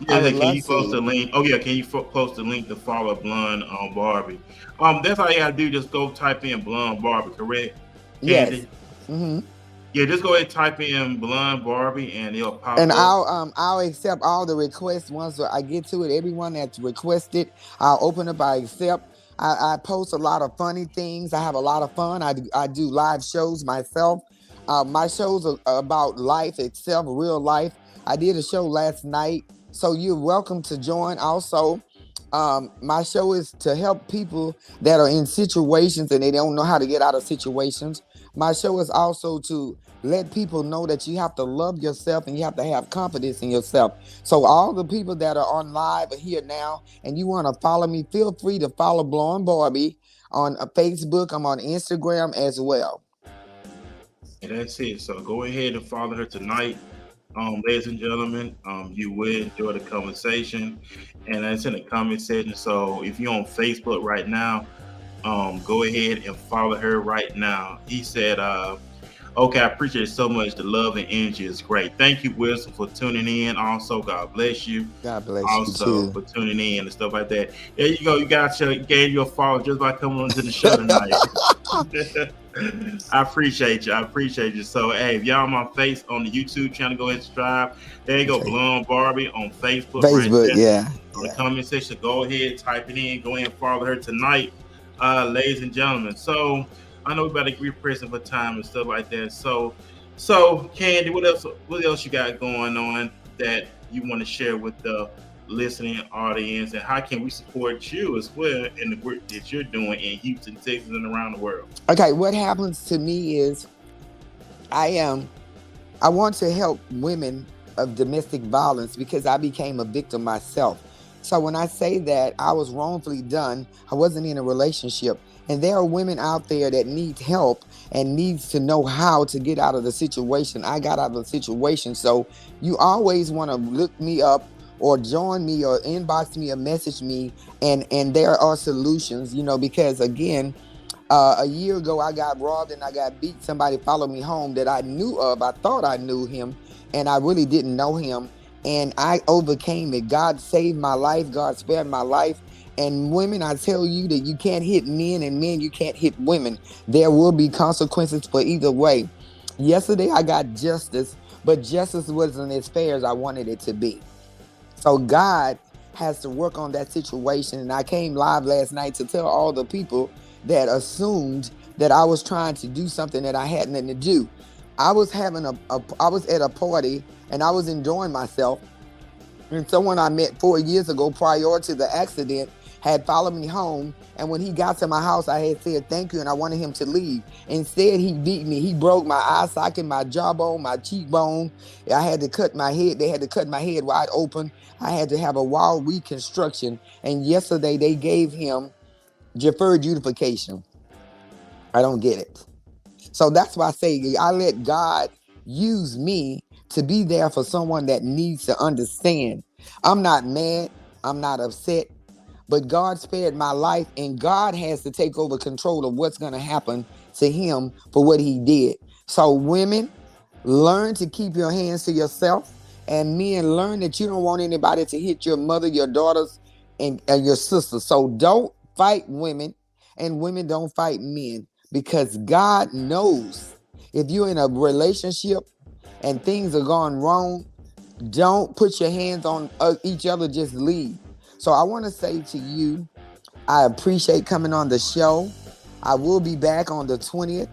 Yeah, can you post a link? Oh yeah, can you post a link to follow Blonde Barbie? That's all you gotta do. Just go type in Blonde Barbie, correct? Candy? Yes. Mm-hmm. Yeah, just go ahead and type in Blonde Barbie, and it'll pop and up. I'll accept all the requests once I get to it. Everyone that's requested, I'll open up. I accept. I post a lot of funny things. I have a lot of fun. I do live shows myself. My shows are about life itself, real life. I did a show last night, so you're welcome to join. Also, my show is to help people that are in situations and they don't know how to get out of situations. My show is also to let people know that you have to love yourself and you have to have confidence in yourself. So all the people that are on live are here now and you want to follow me, feel free to follow Blonde Barbie on Facebook. I'm on Instagram as well. And that's it. So go ahead and follow her tonight. Ladies and gentlemen, you will enjoy the conversation. And that's in the comment section. So if you're on Facebook right now, go ahead and follow her right now. He said, okay, I appreciate it so much. The love and energy is great. Thank you, Wilson, for tuning in. Also, God bless you. God bless also, you too. for tuning in and stuff like that. There you go. You gave you a follow just by coming on to the show tonight. I appreciate you. So, hey, if y'all on my face on the YouTube channel, go ahead and subscribe. There you go, Blonde Barbie on Facebook. Facebook, right yeah. On the comment section, go ahead, type it in. Go ahead and follow her tonight, ladies and gentlemen. So, I know we're about to be pressing for time and stuff like that. So, Candy, what else you got going on that you want to share with the listening audience, and how can we support you as well in the work that you're doing in Houston, Texas, and around the world? Okay, what happens to me is I want to help women of domestic violence because I became a victim myself. So when I say that I was wrongfully done, I wasn't in a relationship. And there are women out there that need help and needs to know how to get out of the situation. I got out of the situation. So you always want to look me up or join me or inbox me or message me. And there are solutions, because again, a year ago I got robbed and I got beat. Somebody followed me home that I knew of. I thought I knew him and I really didn't know him. And I overcame it. God saved my life. God spared my life. And women, I tell you that you can't hit men, and men, you can't hit women. There will be consequences for either way. Yesterday, I got justice, but justice wasn't as fair as I wanted it to be. So God has to work on that situation. And I came live last night to tell all the people that assumed that I was trying to do something that I had nothing to do. I was having I was at a party and I was enjoying myself. And someone I met 4 years ago prior to the accident had followed me home. And when he got to my house, I had said thank you and I wanted him to leave. Instead, he beat me. He broke my eye socket, my jawbone, my cheekbone. I had to cut my head. They had to cut my head wide open. I had to have a wild reconstruction. And yesterday, they gave him deferred unification. I don't get it. So that's why I say I let God use me to be there for someone that needs to understand. I'm not mad. I'm not upset. But God spared my life, and God has to take over control of what's going to happen to him for what he did. So women, learn to keep your hands to yourself. And men, learn that you don't want anybody to hit your mother, your daughters, and your sisters. So don't fight women, and women don't fight men, because God knows if you're in a relationship and things are going wrong, don't put your hands on each other, just leave. So I want to say to you, I appreciate coming on the show. I will be back on the 20th.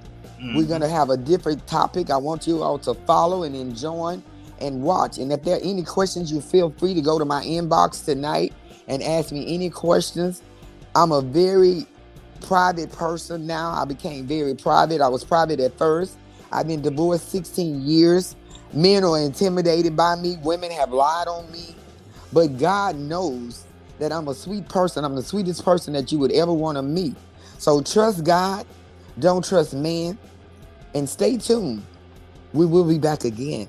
We're going to have a different topic. I want you all to follow and enjoy and watch. And if there are any questions, you feel free to go to my inbox tonight and ask me any questions. I'm a very private person now. I became very private. I was private at first. I've been divorced 16 years. Men are intimidated by me. Women have lied on me. But God knows that I'm a sweet person. I'm the sweetest person that you would ever want to meet. So trust God. Don't trust man. And stay tuned. We will be back again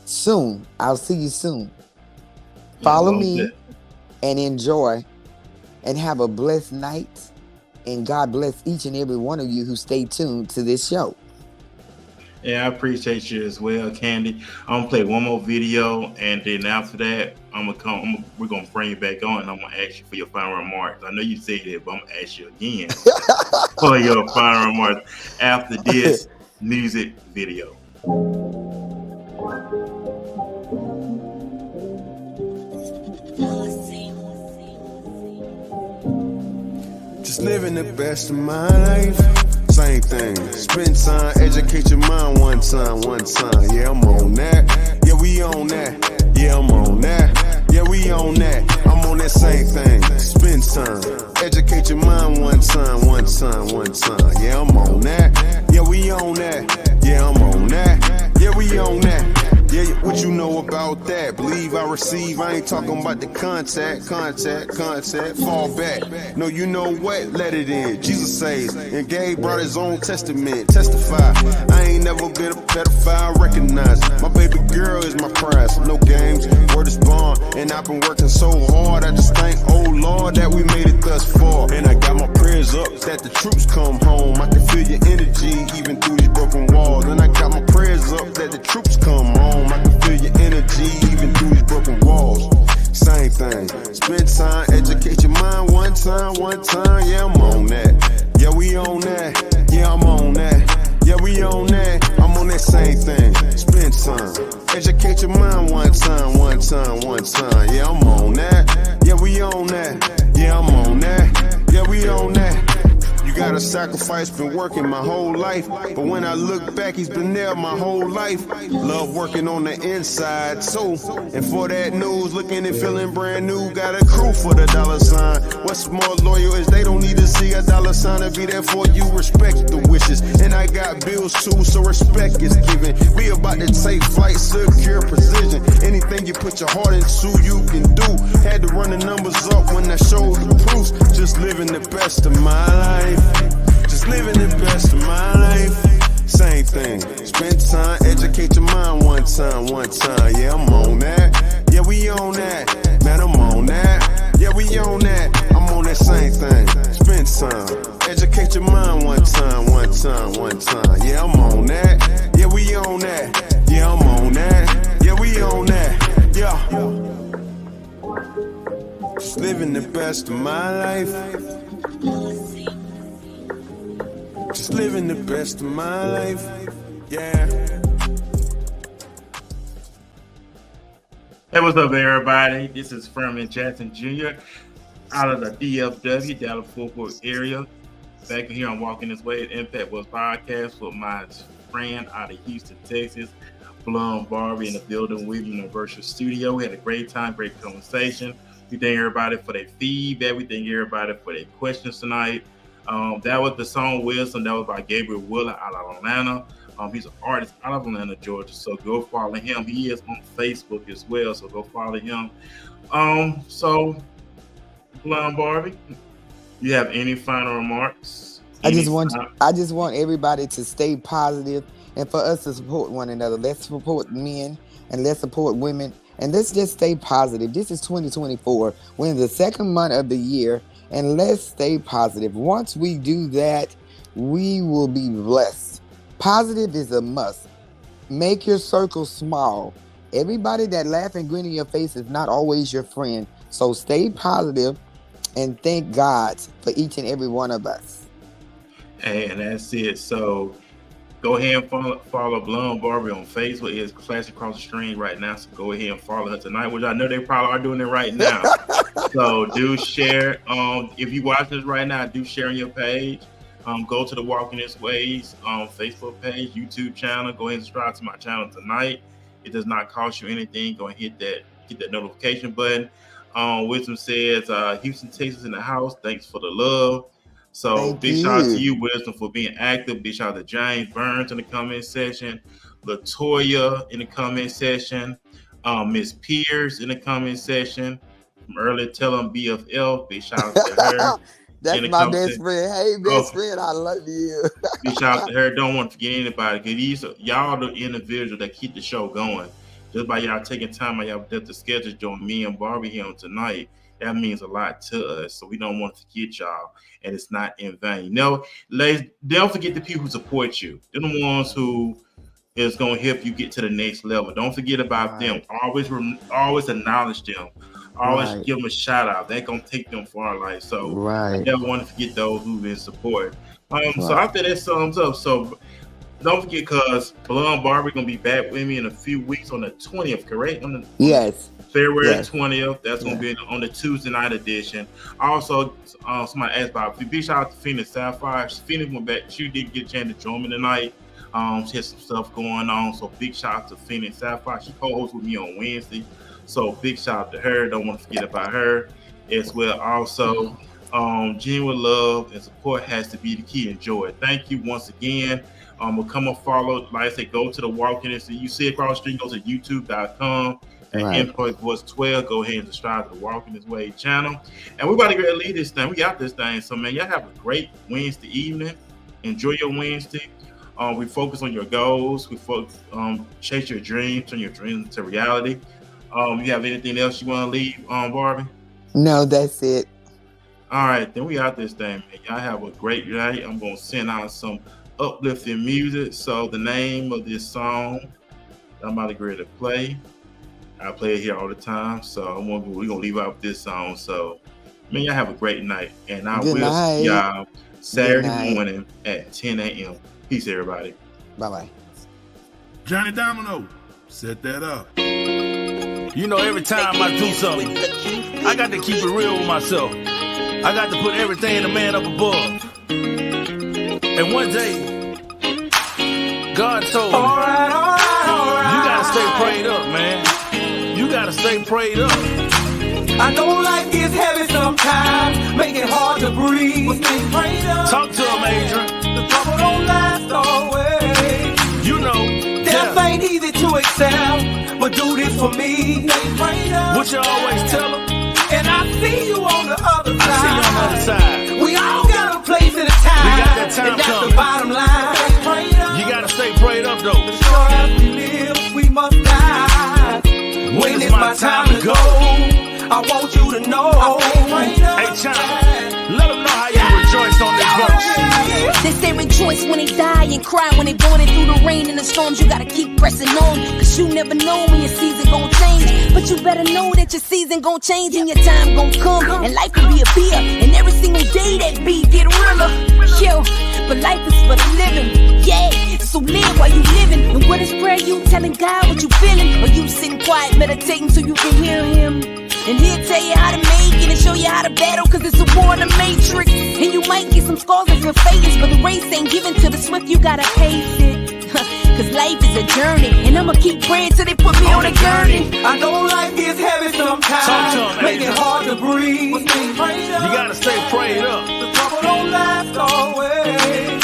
soon. I'll see you soon. Follow me and enjoy and have a blessed night. And God bless each and every one of you who stay tuned to this show. Yeah, I appreciate you as well, Candy. I'm gonna play one more video, and then after that, we're gonna bring you back on, and I'm gonna ask you for your final remarks. I know you said it, but I'm gonna ask you again for your final remarks after this music video. Just living the best of my life. Same thing. Spend time, educate your mind one time. Yeah, I'm on that. Yeah, we on that. Yeah, I'm on that. Yeah, we on that. I'm on that same thing. Spend time, educate your mind one time. Yeah, I'm on that. Yeah, we on that. Yeah, I'm on that. Yeah, we on that. Yeah, what you know about that? Believe I receive. I ain't talking about the contact. Fall back. No, you know what? Let it in. Jesus says, and Gabe brought his own testament. Testify. I ain't never been a pedophile. Recognize my baby girl is my prize. No games. Word is bond. And I've been working so hard. I just thank, oh Lord, that we made it thus far. And I got my prayers up that the troops come home. I can feel your energy even through these broken walls. And I got my prayers up that the troops come home. I can feel your energy even through these broken walls. Same thing. Spend time, educate your mind one time. Yeah, I'm on that. Yeah, we on that. Yeah, I'm on that. Yeah, we on that. I'm on that same thing. Spend time, educate your mind one time. Yeah, I'm on that. Yeah, we on that. Yeah, I'm on that. Yeah, we on that. You gotta sacrifice, been working my whole life. But when I look back, he's been there my whole life. Love working on the inside, so. And for that news, looking and feeling brand new. Got a crew for the dollar sign. What's more loyal is they don't need to see a dollar sign to be there for you. Respect the wishes. And I got bills too, so respect is given. We about to take flight, secure precision. Anything you put your heart into, you can do. Had to run the numbers up when I showed the proofs. Just living the best of my life. Just living the best of my life. Same thing. Spend time, educate your mind one time. Yeah, I'm on that. Yeah, we on that. Man, I'm on that. Yeah, we on that. I'm on that same thing. Spend time, educate your mind one time. Yeah, I'm on that. Yeah, we on that. Yeah, I'm on that. Yeah, we on that. Yeah. Just living living the best of my life. Just living the best of my life. Yeah. Hey, what's up, everybody? This is Furman Jackson Jr. out of the DFW, Dallas-Fort Worth area. Back here on Walking This Way, Impact West Podcast with my friend out of Houston, Texas, Blonde Barbie in the building with me in the virtual studio. We had a great time, great conversation. We thank everybody for their feedback. We thank everybody for their questions tonight. That was the song Wisdom. That was by Gabriel Wheeler out of Atlanta. He's an artist out of Atlanta, Georgia. So go follow him. He is on Facebook as well. So go follow him. So Blonde Barbie, you have any final remarks? I just want everybody to stay positive and for us to support one another. Let's support men and let's support women and let's just stay positive. This is 2024. We're in the second month of the year and let's stay positive. Once we do that, we will be blessed. Positive is a must. Make your circle small. Everybody that laugh and grin in your face is not always your friend. So stay positive and thank God for each and every one of us. And that's it. So go ahead and follow Blonde Barbie on Facebook. It's flashing across the screen right now. So go ahead and follow her tonight, which I know they probably are doing it right now. So do share. If you watch this right now, do share on your page. Go to the Walking This Ways Facebook page, YouTube channel. Go ahead and subscribe to my channel tonight. It does not cost you anything. Go and hit that notification button. Wisdom says, Houston, Texas in the house. Thanks for the love. So big shout out to you, Wisdom, for being active. Big shout out to James Burns in the comment section. Latoya in the comment section. Miss Pierce in the comment section. From earlier, tell them BFL. Big shout out to her. That's my best friend. Hey, best friend, I love you. Big shout out to her. Don't want to forget anybody because y'all the individuals that keep the show going. Just by y'all taking time out y'all to schedule join me and Barbie here on tonight, that means a lot to us. So we don't want to forget y'all, and it's not in vain. No, ladies, don't forget the people who support you. They're the ones who is going to help you get to the next level. Don't forget about them. Always acknowledge them. Always give them a shout out. They're going to take them far, like so. I never want to forget those who've been support. So after that sums up. So don't forget, because Blonde Barbie going to be back with me in a few weeks on the 20th, correct? Yes. February 20th. That's going to be on the Tuesday night edition. Also, somebody asked about big shout out to Phoenix Sapphire. Phoenix went back. She did get a chance to join me tonight. She has some stuff going on. So big shout out to Phoenix Sapphire. She co-hosts with me on Wednesday. So big shout out to her. Don't want to forget about her as well. Also, genuine love and support has to be the key. Enjoy it. Thank you once again. We'll come and follow. Like I said, go to the Walking This. You see across the street, go to youtube.com and Impact Voice 12. Go ahead and subscribe to the Walking This Way channel. And we're about to get lead this thing. We got this thing. So, man, y'all have a great Wednesday evening. Enjoy your Wednesday. We focus on your goals. We focus chase your dreams, turn your dreams into reality. You have anything else you want to leave, Barbie? No, that's it. All right, then we got this thing, man. Y'all have a great night. I'm going to send out some uplifting music. So the name of this song I'm about to get ready to play, I play it here all the time. So we're going to leave out this song. So, man, y'all have a great night. And I will see y'all Saturday morning at 10 a.m. Peace, everybody. Bye-bye. Johnny Domino, set that up. You know, every time I do something, I got to keep it real with myself. I got to put everything a man up above. And one day, God told me, you got to stay prayed up, man. You got to stay prayed up. I know life gets heavy sometimes, make it hard to breathe. But stay prayed up. Talk to him, Adrian. The trouble don't last always. You know, death ain't easy to accept, but do this for me. Stay prayed up. What you always tell him? And I see you on the other side. I see you on the other side. We all got a place and a time. We got that time and that's coming. the bottom line. Stay prayed up. You got to stay prayed up, though. The short as we live, we must die. When it's my time to go, I want you to know. Hey, China, let them know how you rejoice on this verse. They say choice when they die and cry when they born it through the rain and the storms. You gotta keep pressing on, cause you never know when your season gon' change. But you better know that your season gon' change and your time gon' come. And life could be a beer, and every single day that beat get realer. Yo, but life is for the living, yeah. So live while you living. And what is prayer? You telling God what you feeling, or you sitting quiet meditating so you can hear Him. And He'll tell you how to make it and show you how to battle, cause it's a war in the matrix. And you might get some scars and some failures, but the race ain't given to the swift, you gotta pace it. Cause life is a journey, and I'ma keep praying till they put me on a gurney. I know life is heavy sometimes, make it hard to breathe. You gotta stay prayed up. The trouble don't last always.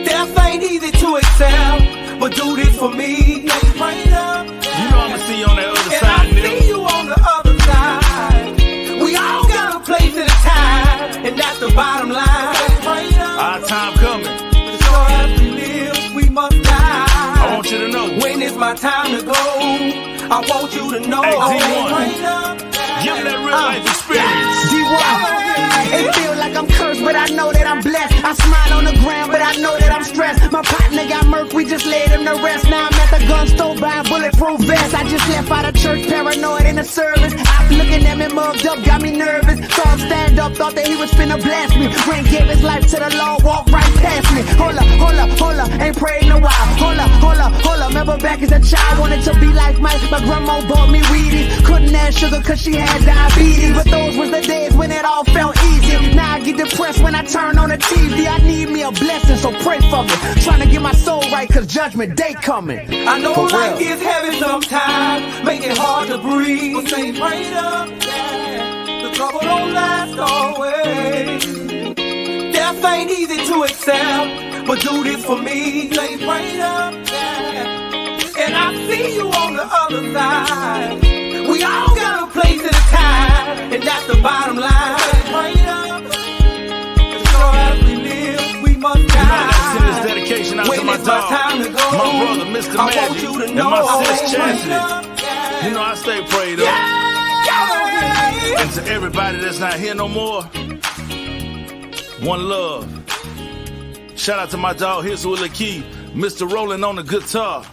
Death ain't easy to accept, but do this for me. You know I'ma see you on that other side, and I see you on the other side. We all got a place at a time, and that's the bottom line. Our time coming. So as we live, we must die. I want you to know when it's my time to go. I want you to know. Hey, D1, give me that real life experience. D1. It feel like I'm cursed, but I know that I'm blessed. I smile on the ground, but I know that I'm stressed. My partner got murked, we just laid him to rest. Now I'm at the gun store buying bulletproof vests. I just left out of church, paranoid in the service. I'm looking at me mugged up, got me nervous. Saw him stand up, thought that he was finna blast me. Ring gave his life to the Lord, walked right past me. Hold up, ain't prayed in a while. Hold up, remember back as a child, wanted to be like Mike. My grandma bought me Wheaties. Couldn't add sugar cause she had diabetes. But those was the days when it all felt easy. Now I get depressed when I turn on the TV. I need me a blessing, so pray for me. Trying to get my soul right, cause judgment day coming. I know life is heavy sometimes, make it hard to breathe. But stay prayed up, yeah. The trouble don't last always. Death ain't easy to accept, but do this for me. Stay prayed up, yeah. And I see you on the other side. We all got a place at a time, and that's the bottom line. Stay prayed up. So as we live, we must die. You know I gotta send this dedication out to my dog, my brother, Mr. Magic, and my sis Chastity. You know I stay prayed up. And to everybody that's not here no more, one love. Shout out to my dog, here's Tue Wed, Mr. Rolling on the guitar.